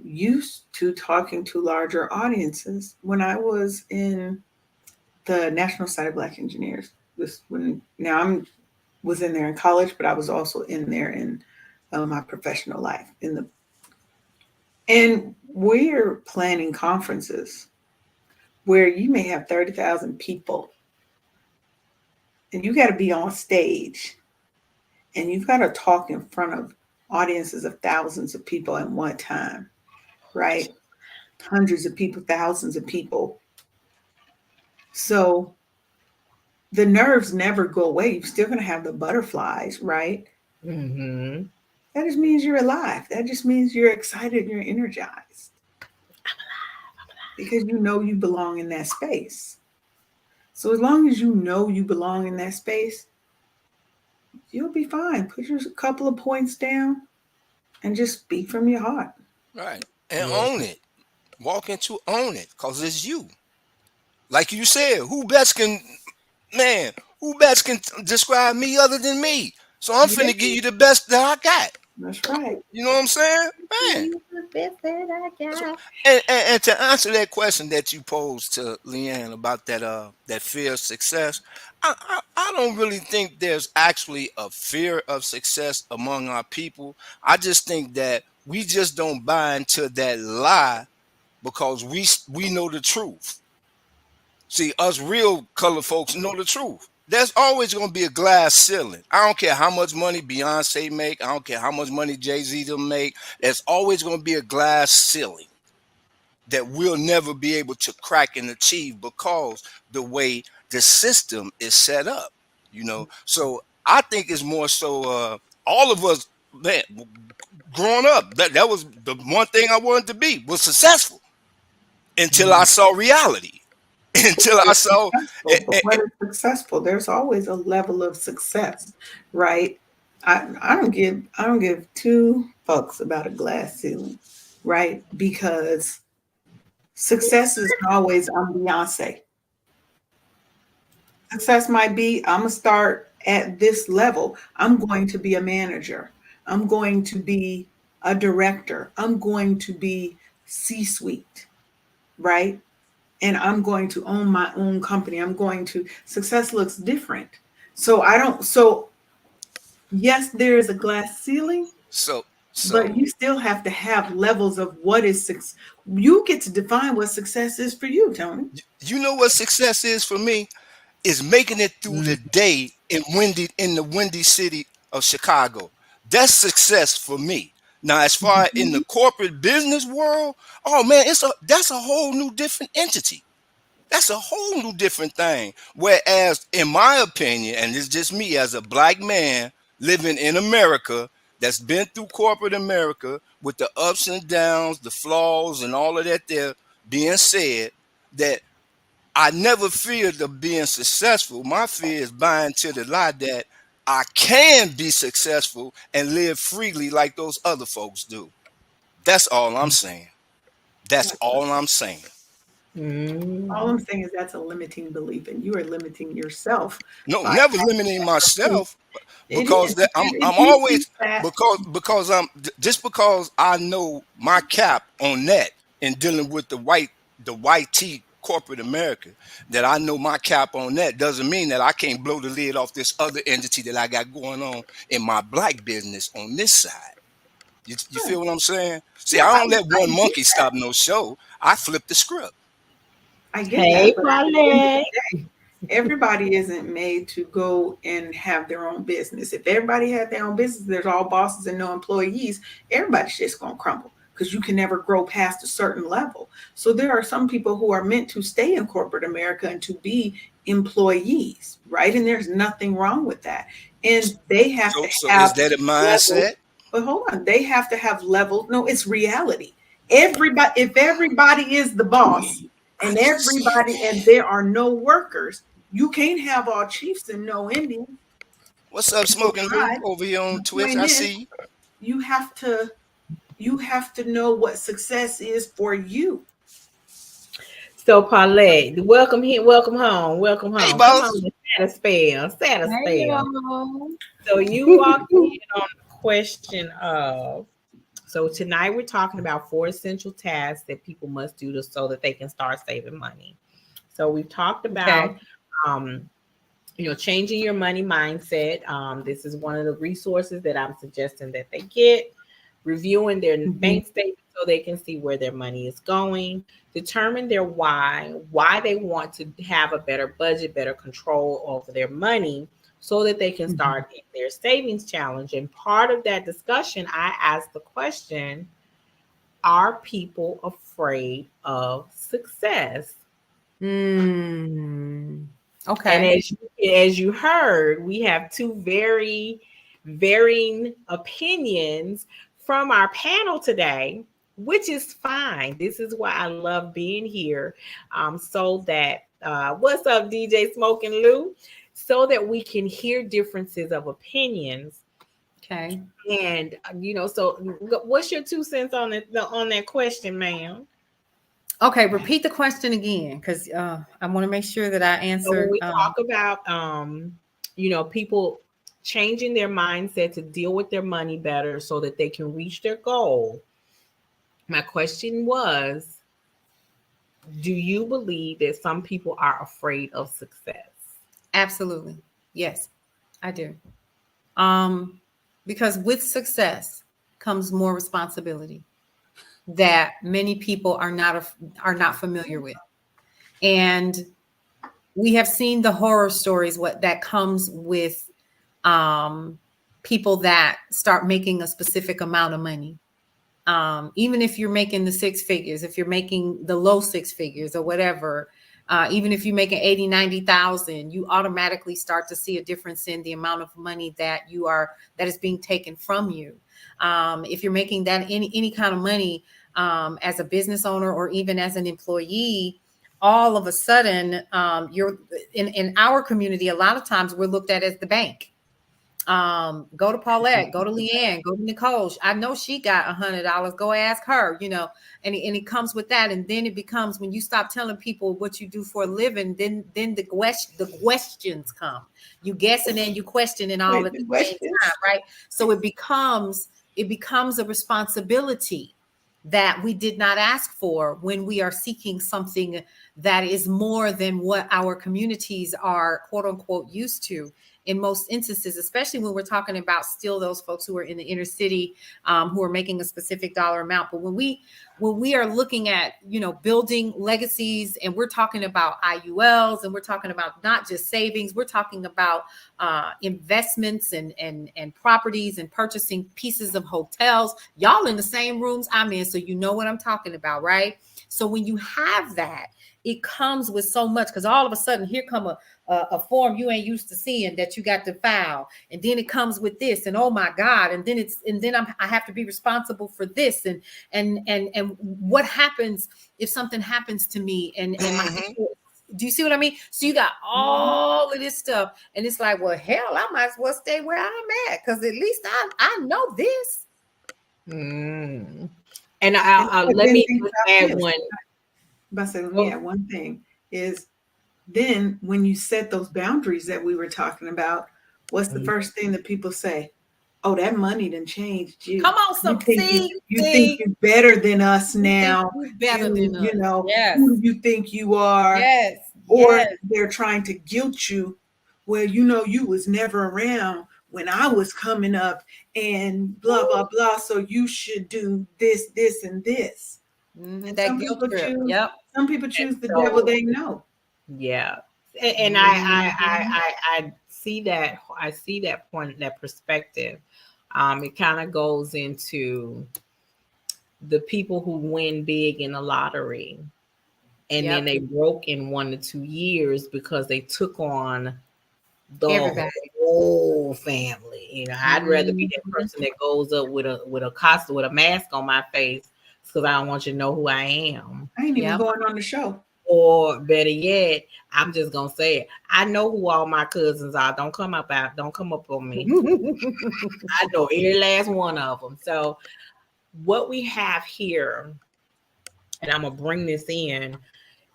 used to talking to larger audiences. When I was in the National Society of Black Engineers, I was in there in college, but I was also in there in my professional life. And we're planning conferences where you may have 30,000 people, and you got to be on stage, and you've got to talk in front of audiences of thousands of people at one time, right? Hundreds of people, thousands of people. So the nerves never go away. You're still going to have the butterflies, right? Mm-hmm. That just means you're alive. That just means you're excited and you're energized. I'm alive. Because you know you belong in that space. So as long as you know you belong in that space, you'll be fine. Put your couple of points down and just speak from your heart. Right. And own it. Walk into own it, because it's you. Like you said, who best can describe me other than me? So I'm finna give you the best that I got. That's right. You know what I'm saying? Man. The best that I got. And to answer that question that you posed to Leanne about that fear of success, I don't really think there's actually a fear of success among our people. I just think that we just don't buy into that lie because we know the truth. See, us real color folks know the truth. There's always going to be a glass ceiling. I don't care how much money Beyonce make. I don't care how much money Jay-Z them make. There's always going to be a glass ceiling that we'll never be able to crack and achieve because the way the system is set up, you know. So I think it's more so all of us, man, growing up, that was the one thing I wanted to be, was successful until I saw reality. Until I saw But what is successful? There's always a level of success, right? I don't give two fucks about a glass ceiling, right? Because success is always I'm Beyonce. Success might be I'm gonna start at this level. I'm going to be a manager. I'm going to be a director. I'm going to be C-suite, right? And I'm going to own my own company. I'm going to, success looks different. So yes, there is a glass ceiling, so but you still have to have levels of what is success. You get to define what success is for you, Tony. you know what success is for me? Is making it through the day in the windy city of Chicago. That's success for me. Now, as far as in the corporate business world, oh man, that's a whole new different entity. That's a whole new different thing. Whereas, in my opinion, and it's just me as a black man living in America that's been through corporate America with the ups and downs, the flaws, and all of that there being said, that I never feared of being successful. My fear is buying to the lie that I can be successful and live freely like those other folks do. That's all I'm saying. That's all I'm saying. All I'm saying is that's a limiting belief, and you are limiting yourself. No, never limiting myself, because I'm because I know my cap on that in dealing with the white tea corporate America, that I know my cap on that doesn't mean that I can't blow the lid off this other entity that I got going on in my black business on this side. You feel what I'm saying? See, I don't let one monkey stop no show. I flip the script. I get that, but everybody isn't made to go and have their own business. If everybody had their own business, there's all bosses and no employees, everybody's just going to crumble because you can never grow past a certain level. So there are some people who are meant to stay in corporate America and to be employees, right? And there's nothing wrong with that. And they have to have. So is that a mindset? Levels, but hold on, they have to have levels. No, it's reality. If everybody is the boss, and everybody, and there are no workers, you can't have all chiefs and no Indians. What's up, Smoking Lou, over here on Twitch? I see you have to know what success is for you. So Paulette, welcome here, welcome home. Hey, boss. Set a spell. So you walked in on the question of. So tonight we're talking about 4 essential tasks that people must do so that they can start saving money. So we've talked about, changing your money mindset. This is one of the resources that I'm suggesting that they get. Reviewing their bank statement so they can see where their money is going. Determine their why they want to have a better budget, better control over their money, so that they can start their savings challenge. And part of that discussion, I asked the question, are people afraid of success? Okay. And as you heard, we have 2 very varying opinions from our panel today, which is fine. This is why I love being here. So that, what's up, DJ Smoking Lou? So that we can hear differences of opinions. Okay. And so what's your 2 cents on that question, ma'am? Okay, repeat the question again, because I want to make sure that I answer. So when we talk about people changing their mindset to deal with their money better so that they can reach their goal. My question was, do you believe that some people are afraid of success? Absolutely. Yes, I do. Because with success, comes more responsibility that many people are not familiar with. And we have seen the horror stories, what that comes with people that start making a specific amount of money. Even if you're making the six figures, if you're making the low six figures or whatever, even if you're making 80, 90,000, you automatically start to see a difference in the amount of money that is being taken from you. If you're making that any kind of money as a business owner or even as an employee, all of a sudden, you're in our community. A lot of times we're looked at as the bank. Go to Paulette, go to Leanne, go to Nicole. I know she got $100. Go ask her, and it comes with that. And then it becomes, when you stop telling people what you do for a living, then the questions come. You guessing and you questioning all at the same time, right? So it becomes a responsibility that we did not ask for when we are seeking something that is more than what our communities are, quote unquote, used to. In most instances, especially when we're talking about still those folks who are in the inner city, who are making a specific dollar amount. But when we are looking at, building legacies, and we're talking about IULs, and we're talking about not just savings, we're talking about investments and properties and purchasing pieces of hotels. Y'all in the same rooms I'm in, so you know what I'm talking about, right? So when you have that, it comes with so much, because all of a sudden here come a form you ain't used to seeing that you got to file, and then it comes with this, and oh my God, and then I have to be responsible for this, and what happens if something happens to me, and my, do you see what I mean? So you got all of this stuff, and it's like, well, hell, I might as well stay where I'm at, because at least I know this. And let me add one. But let me add one thing is, then when you set those boundaries that we were talking about, what's the first thing that people say? Oh, that money done changed you. Come on, you think you're better than us now. Better than us. Yes. Who do you think you are? Yes. Or they're trying to guilt you. Well, you was never around when I was coming up, and blah, blah, blah. So you should do this, this, and this. And that guilt trip. Some people choose the devil they know. Yeah. And I see that. I see that point, that perspective. It kind of goes into the people who win big in the lottery, and then they broke in 1 to 2 years because they took on the whole family. I'd rather be that person that goes up with a costume, with a mask on my face, because I don't want you to know who I am. I ain't even going on the show. Or better yet, I'm just gonna say it. I know who all my cousins are. Don't come up on me. I know every last one of them. So what we have here, and I'm gonna bring this in,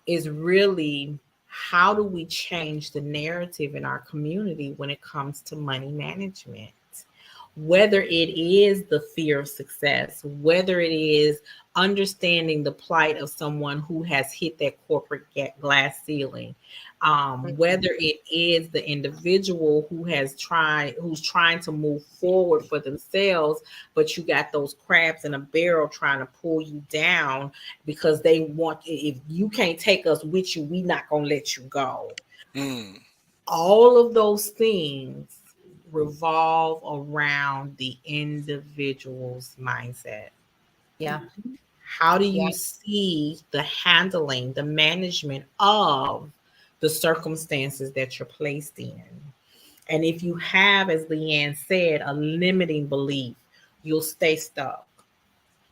is really, how do we change the narrative in our community when it comes to money management? Whether it is the fear of success, whether it is understanding the plight of someone who has hit that corporate glass ceiling, whether it is the individual who's trying to move forward for themselves, but you got those crabs in a barrel trying to pull you down because they want, if you can't take us with you, we not gonna let you go. All of those things revolve around the individual's mindset. How do you see the handling, the management of the circumstances that you're placed in? And if you have, as Leanne said, a limiting belief, you'll stay stuck.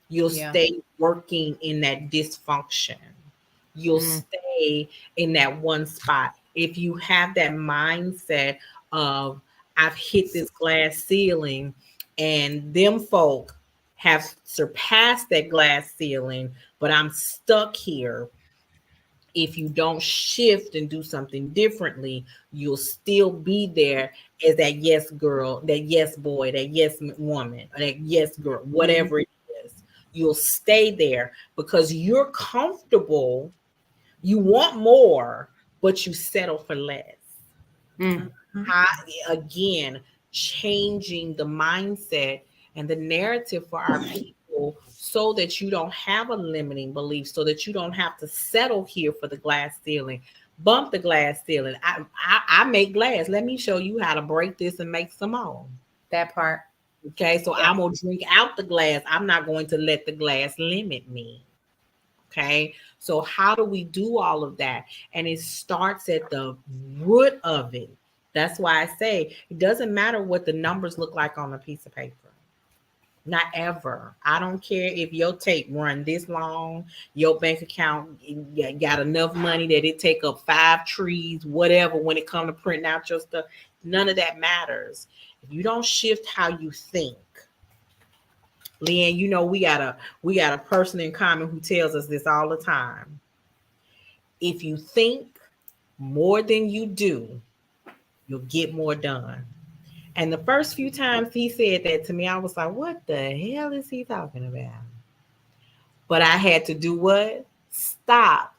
You'll stay working in that dysfunction. You'll stay in that one spot. If you have that mindset of, I've hit this glass ceiling, and them folk have surpassed that glass ceiling, but I'm stuck here. If you don't shift and do something differently, you'll still be there as that yes girl, that yes boy, that yes woman, or that yes girl, whatever it is. You'll stay there because you're comfortable. You want more, but you settle for less. Again, changing the mindset and the narrative for our people so that you don't have a limiting belief, so that you don't have to settle here for the glass ceiling. Bump the glass ceiling. I make glass. Let me show you how to break this and make some more. That part. Okay, so I'm gonna drink out the glass. I'm not going to let the glass limit me. Okay, so how do we do all of that? And it starts at the root of it. That's why I say it doesn't matter what the numbers look like on a piece of paper. Not ever. I don't care if your tape run this long, your bank account got enough money that it take up 5 trees, whatever, when it comes to printing out your stuff. None of that matters. If you don't shift how you think, Leanne, you know we got a person in common who tells us this all the time. If you think more than you do, you'll get more done. And the first few times he said that to me, I was like, what the hell is he talking about? But I had to do what? Stop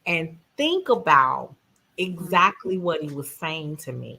and think about exactly what he was saying to me.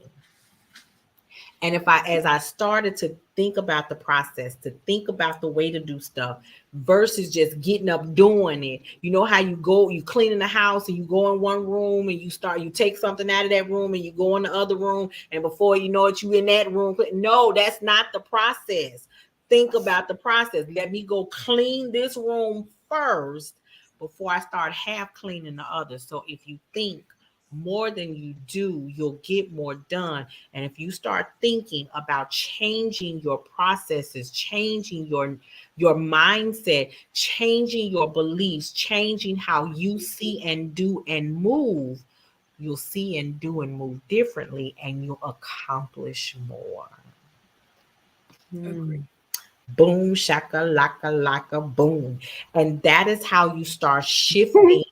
And as I started to think about the process, to think about the way to do stuff versus just getting up doing it. You know how you clean in the house and you go in one room and you take something out of that room and you go in the other room. And before you know it, you in that room. No, that's not the process. Think about the process. Let me go clean this room first before I start half cleaning the other. So if you think more than you do, you'll get more done. And if you start thinking about changing your processes, changing your mindset, changing your beliefs, changing how you see and do and move, you'll see and do and move differently, and you'll accomplish more. Boom, shaka, laka, laka, boom. And that is how you start shifting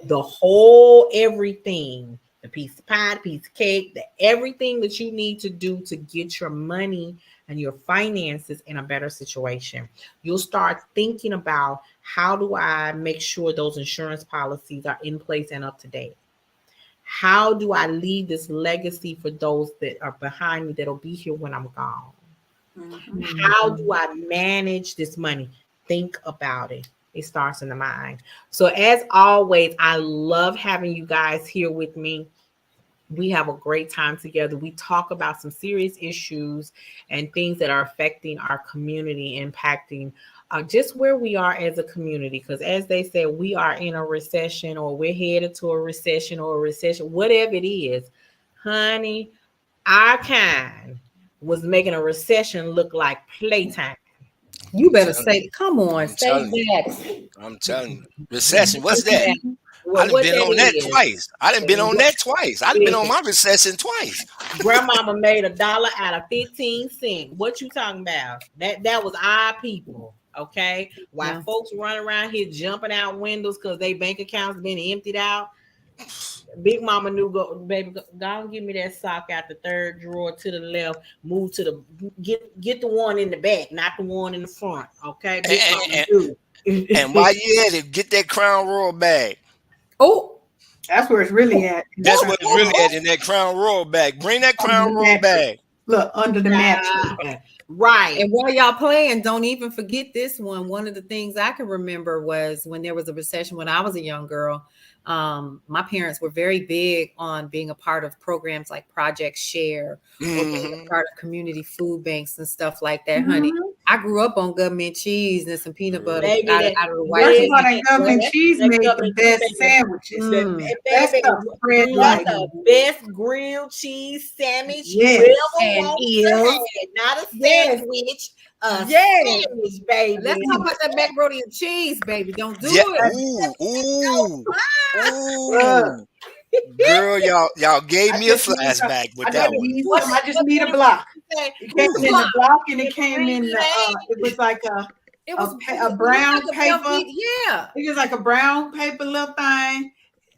the whole everything, the piece of pie, the piece of cake, everything that you need to do to get your money and your finances in a better situation. You'll start thinking about, how do I make sure those insurance policies are in place and up to date? How do I leave this legacy for those that are behind me that'll be here when I'm gone? How do I manage this money? Think about it. It starts in the mind. So as always, I love having you guys here with me. We have a great time together. We talk about some serious issues and things that are affecting our community, impacting just where we are as a community. Because as they said, we are in a recession, or we're headed to a recession, whatever it is. Honey, our kind was making a recession look like playtime. You better say, come on, say that. I'm telling you. Recession, what's that? I done been on that twice. I done been on that twice. I done been on my recession twice. Grandmama made $1 out of 15 cents. What you talking about? That was our people. Okay. While folks run around here jumping out windows because their bank accounts been emptied out. Big Mama knew, baby, go and give me that sock out the third drawer to the left. Move to the get the one in the back, not the one in the front. Okay. And while you at it, get that Crown Royal bag. Oh, that's where it's really at. That's where it's really at, in that Crown Royal bag. Bring that Crown Royal bag. Look, under the mattress. Right. And while y'all playing, don't even forget this one. One of the things I can remember was when there was a recession when I was a young girl. My parents were very big on being a part of programs like Project Share, or being a part of community food banks and stuff like that, honey. I grew up on government cheese and some peanut butter out of the white. Government cheese made the best sandwiches. The best grilled cheese sandwich not a sandwich. Sandwich, baby. Let's talk about that macaroni and cheese, baby. Don't do it. Ooh. Girl, y'all gave me a flashback with that one. I just need a block. It came in the block, and it came in it was like a brown paper. Yeah. It was like a brown paper little thing.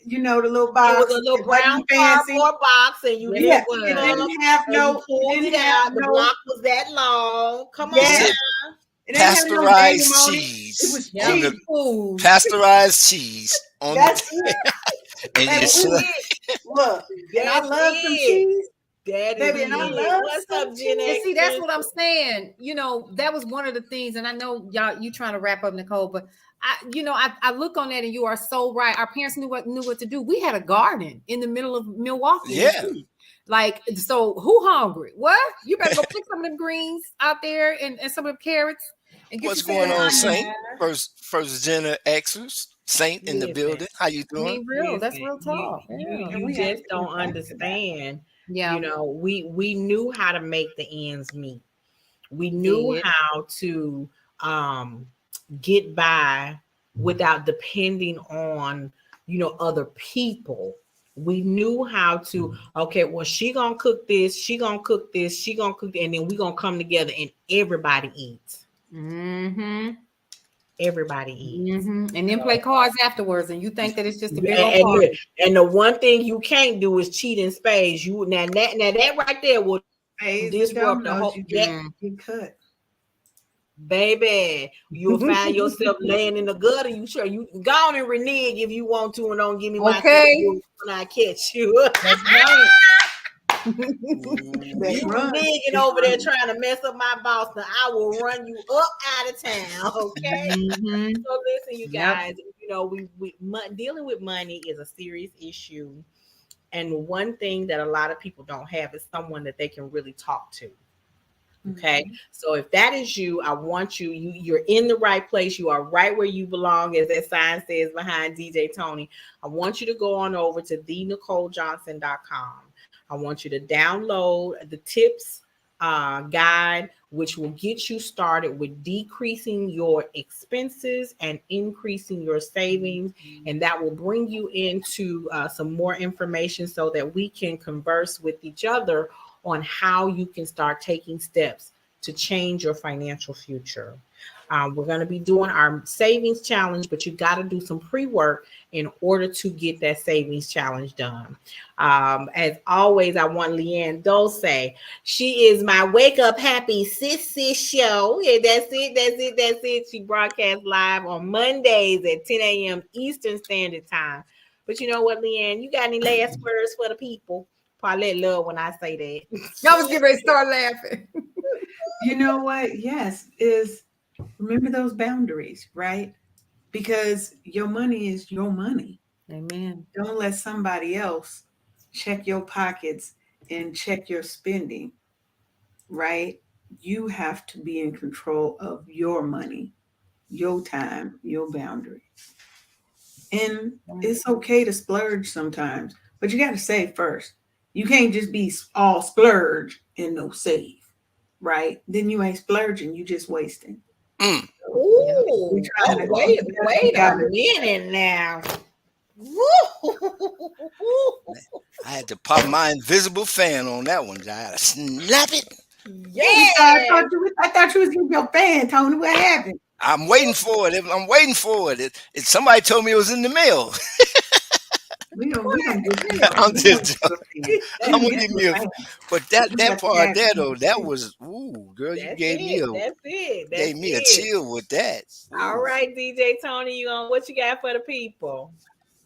You know, the little box. It was a little brown cardboard box, and you it didn't have no. The block was that long. Come on. Pasteurized cheese. It was cheese. Pasteurized cheese. That's it. And look, and I love some cheese. That is Baby, and I it. love What's some up, Gen too. And see, that's X? what I'm saying. You know, that was one of the things, and I know y'all you trying to wrap up, Nicole, but I look on that, and you are so right. Our parents knew what to do. We had a garden in the middle of Milwaukee. in the Yeah. city. Like, so who hungry? What? You better go pick some of them greens out there and some of them carrots and get What's you some going on, lasagna. Saint? First Jenna Xers. Saint in the Listen, building. How you I doing? mean, real. That's listen, real talk. Yeah. you We have just to don't get back to that. understand. Yeah. You know, we knew how to make the ends meet. We knew Did. how to get by without depending on, other people. We knew how to, okay, well, she gonna cook this, she gonna cook this, she gonna cook, and then we gonna come together and everybody eats. Mm-hmm. Everybody eats. Mm-hmm. And then play cards afterwards, and you think that it's just a And, big old and, party. look, and the one thing you can't do is cheat in spades. You now that right there will Spades and disrupt the dominoes, whole. you That, get cut. baby, you'll find yourself laying in the gutter. You sure you go on and renege if you want to, and don't give me my Okay. when I catch you. That's right. Better You run. reneging over there trying to mess up my boss. Now I will run you up out of town. Okay. Mhm. So listen, you Yep. guys. Dealing with money is a serious issue, and one thing that a lot of people don't have is someone that they can really talk to. Okay. So if that is you, I want you're in the right place. You are right where you belong, as that sign says behind DJ Tony. I want you to go on over to thenicolejohnson.com. I want you to download the tips guide, which will get you started with decreasing your expenses and increasing your savings. And that will bring you into some more information so that we can converse with each other on how you can start taking steps to change your financial future. We're going to be doing our savings challenge, but you got to do some pre-work in order to get that savings challenge done. As always, I want Leanne Dose. She is my Wake Up Happy Sissy show. Yeah, that's it. She broadcasts live on Mondays at 10 a.m. Eastern Standard Time. But you know what, Leanne? You got any last words for the people? Probably love when I say that. Y'all was getting ready to start laughing. You know what? Yes, remember those boundaries, right? Because your money is your money. Amen. Don't let somebody else check your pockets and check your spending, right? You have to be in control of your money, your time, your boundaries. And it's okay to splurge sometimes, but you got to save first. You can't just be all splurge and no save, right? Then you ain't splurging, you just wasting. Mm. Ooh, We trying to- wait we a gotta- minute now. I had to pop my invisible fan on that one. I had to snap it. Yeah. I thought you was getting your fan, Tony. What happened? I'm waiting for it. I'm waiting for it. Somebody told me it was in the mail. We don't I'm just joking. I'm gonna give me but that part there though, that was girl, you gave me a chill with that. All right, DJ Tony, what you got for the people?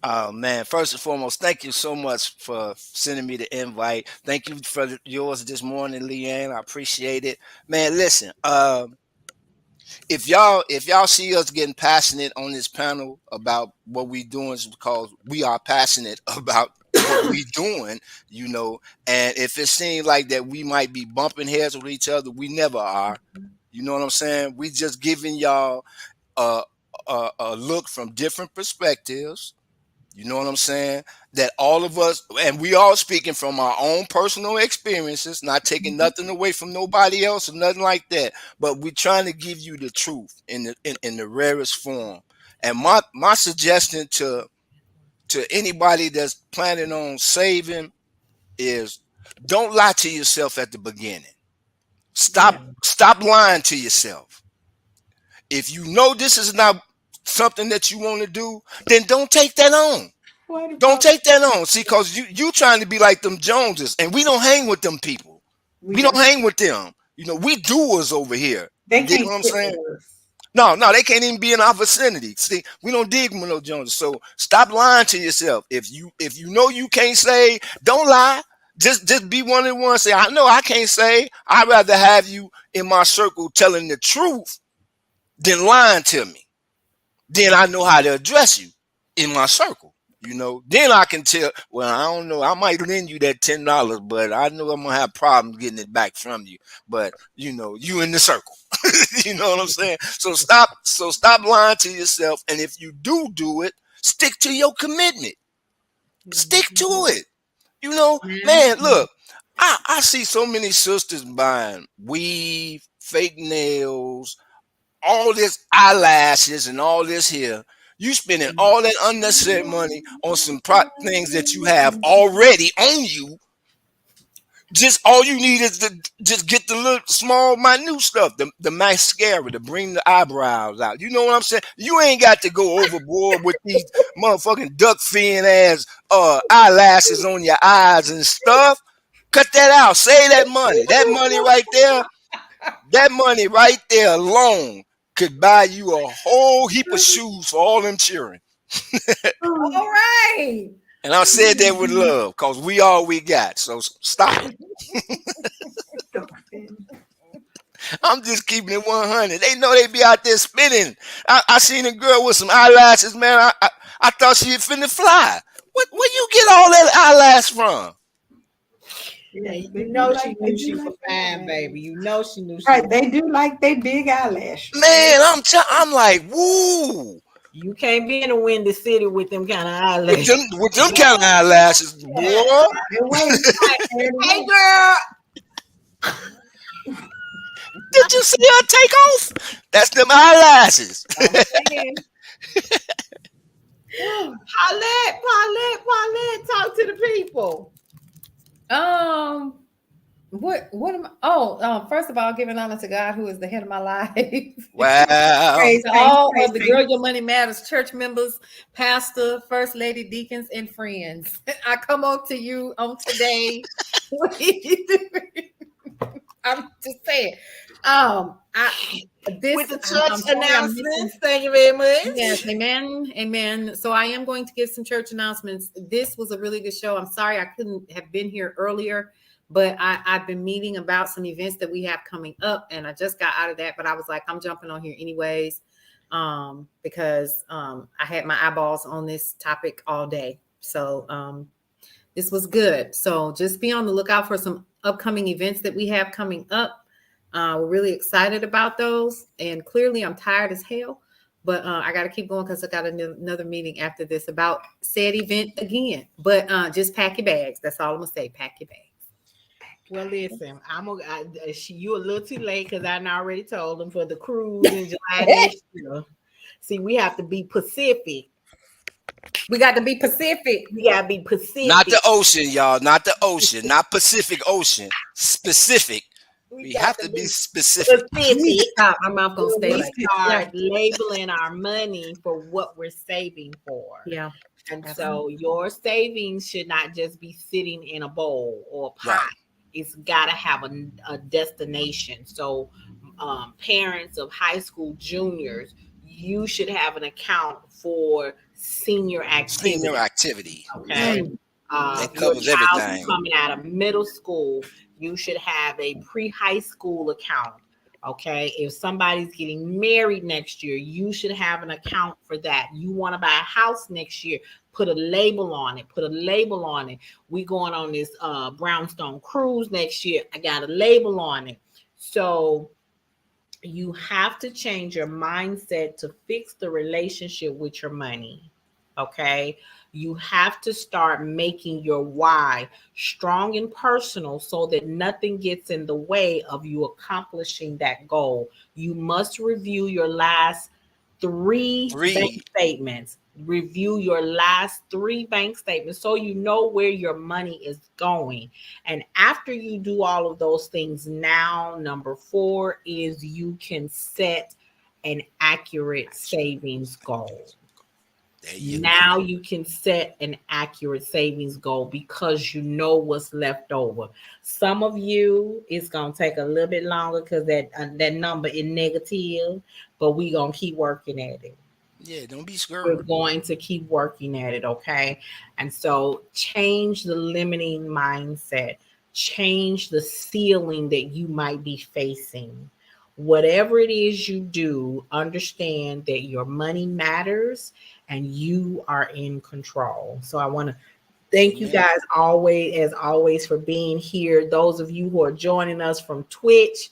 Oh man, first and foremost, thank you so much for sending me the invite. Thank you for yours this morning, Leanne. I appreciate it. Man, listen, if y'all see us getting passionate on this panel about what we doing, is because we are passionate about what we doing, and if it seems like that we might be bumping heads with each other, we never are. You know what I'm saying? We just giving y'all a look from different perspectives. You know what I'm saying? That all of us, and we all speaking from our own personal experiences, not taking nothing away from nobody else or nothing like that. But we're trying to give you the truth in the rarest form. And my suggestion to anybody that's planning on saving is don't lie to yourself at the beginning. Stop lying to yourself. If you know this is not something that you want to do, then don't take that on. Don't take that on. See, because you trying to be like them Joneses, and we don't hang with them people. We don't hang with them. We doers over here. They You can't know what I'm sit saying? with us. No, they can't even be in our vicinity. See, we don't dig with no Joneses. So stop lying to yourself. If you know you can't say, don't lie. Just be one of the ones. Say, I know I can't say. I'd rather have you in my circle telling the truth than lying to me. Then I know how to address you in my circle. Then I can tell, well, I don't know, I might lend you that $10, but I know I'm gonna have problems getting it back from you. But you in the circle. You know what I'm saying? So stop lying to yourself. And if you do it, stick to your commitment. Stick to it. Man, look, I see so many sisters buying weave, fake nails, all this eyelashes and all this here. You spending all that unnecessary money on some things that you have already on you. Just all you need is to just get the little small minute stuff, the mascara to bring the eyebrows out. You know what I'm saying? You ain't got to go overboard with these motherfucking duck fin ass eyelashes on your eyes and stuff. Cut that out. Save that money. That money right there alone could buy you a whole heap of shoes for all them children. All right. And I said that with love, because we all we got. So stop it. I'm just keeping it 100. They know they be out there spinning. I seen a girl with some eyelashes, man. I thought she was finna fly. Where you get all that eyelash from? Yeah, she knew she was fine, baby. She knew she Right, they do like they big eyelash. Man, I'm like, woo. You can't be in a windy city with them kind of eyelashes. With them kind of eyelashes, boy. Hey, girl. Did you see her take off? That's them eyelashes. Paulette, talk to the people. What am I? First of all, giving honor to God, who is the head of my life. Wow. Praise all of the Girl Your Money Matters church members, pastor, first lady, deacons, and friends. I come on to you on today. I'm just saying. With the church announcements, thank you very much. Yes, amen. So I am going to give some church announcements. This was a really good show. I'm sorry I couldn't have been here earlier, but I've been meeting about some events that we have coming up, and I just got out of that, but I was like, I'm jumping on here anyways, because I had my eyeballs on this topic all day. So this was good. So just be on the lookout for some upcoming events that we have coming up. We're really excited about those, and clearly I'm tired as hell, but I got to keep going because I got another meeting after this about said event again. But just pack your bags. That's all I'm gonna say. Pack your bags. Well, listen, you a little too late because I already told them for the cruise in July next year. See, we have to be Pacific. We got to be Pacific. We got to be Pacific. Not the ocean, y'all. Not the ocean. Not Pacific Ocean. Specific. We have to be specific. Stop. My mouth gonna stay We like start labeling our money for what we're saving for. Yeah. And so your savings should not just be sitting in a bowl or a pot. Right. It's got to have a destination. So parents of high school juniors, you should have an account for senior activity. Okay. That covers everything. Coming out of middle school, you should have a pre-high school account. Okay. If somebody's getting married next year, you should have an account for that. You want to buy a house next year, put a label on it. We going on this brownstone cruise next year. I got a label on it. So you have to change your mindset to fix the relationship with your money. Okay. You have to start making your why strong and personal so that nothing gets in the way of you accomplishing that goal. You must review your last three bank statements. Review your last 3 bank statements so you know where your money is going. And after you do all of those things, now number 4 is you can an accurate savings goal. Now you can set an accurate savings goal because you know what's left over. Some of you, it's going to take a little bit longer because that number is negative, but we're going to keep working at it. Yeah, don't be We're scared. going to keep working at it, okay? And so change the limiting mindset, change the ceiling that you might be facing. Whatever it is you do, understand that your money matters and you are in control. So I want to thank you Amen. guys always for being here. Those of you who are joining us from Twitch,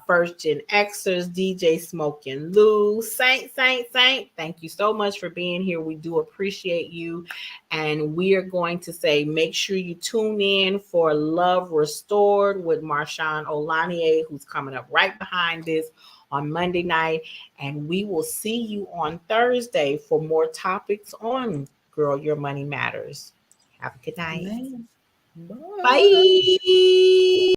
First Gen Xers, DJ Smoking Lou, Saint. Thank you so much for being here. We do appreciate you. And we are going to say, make sure you tune in for Love Restored with Marshawn Olanier, who's coming up right behind this on Monday night. And we will see you on Thursday for more topics on Girl, Your Money Matters. Have a good night. Amen. Bye.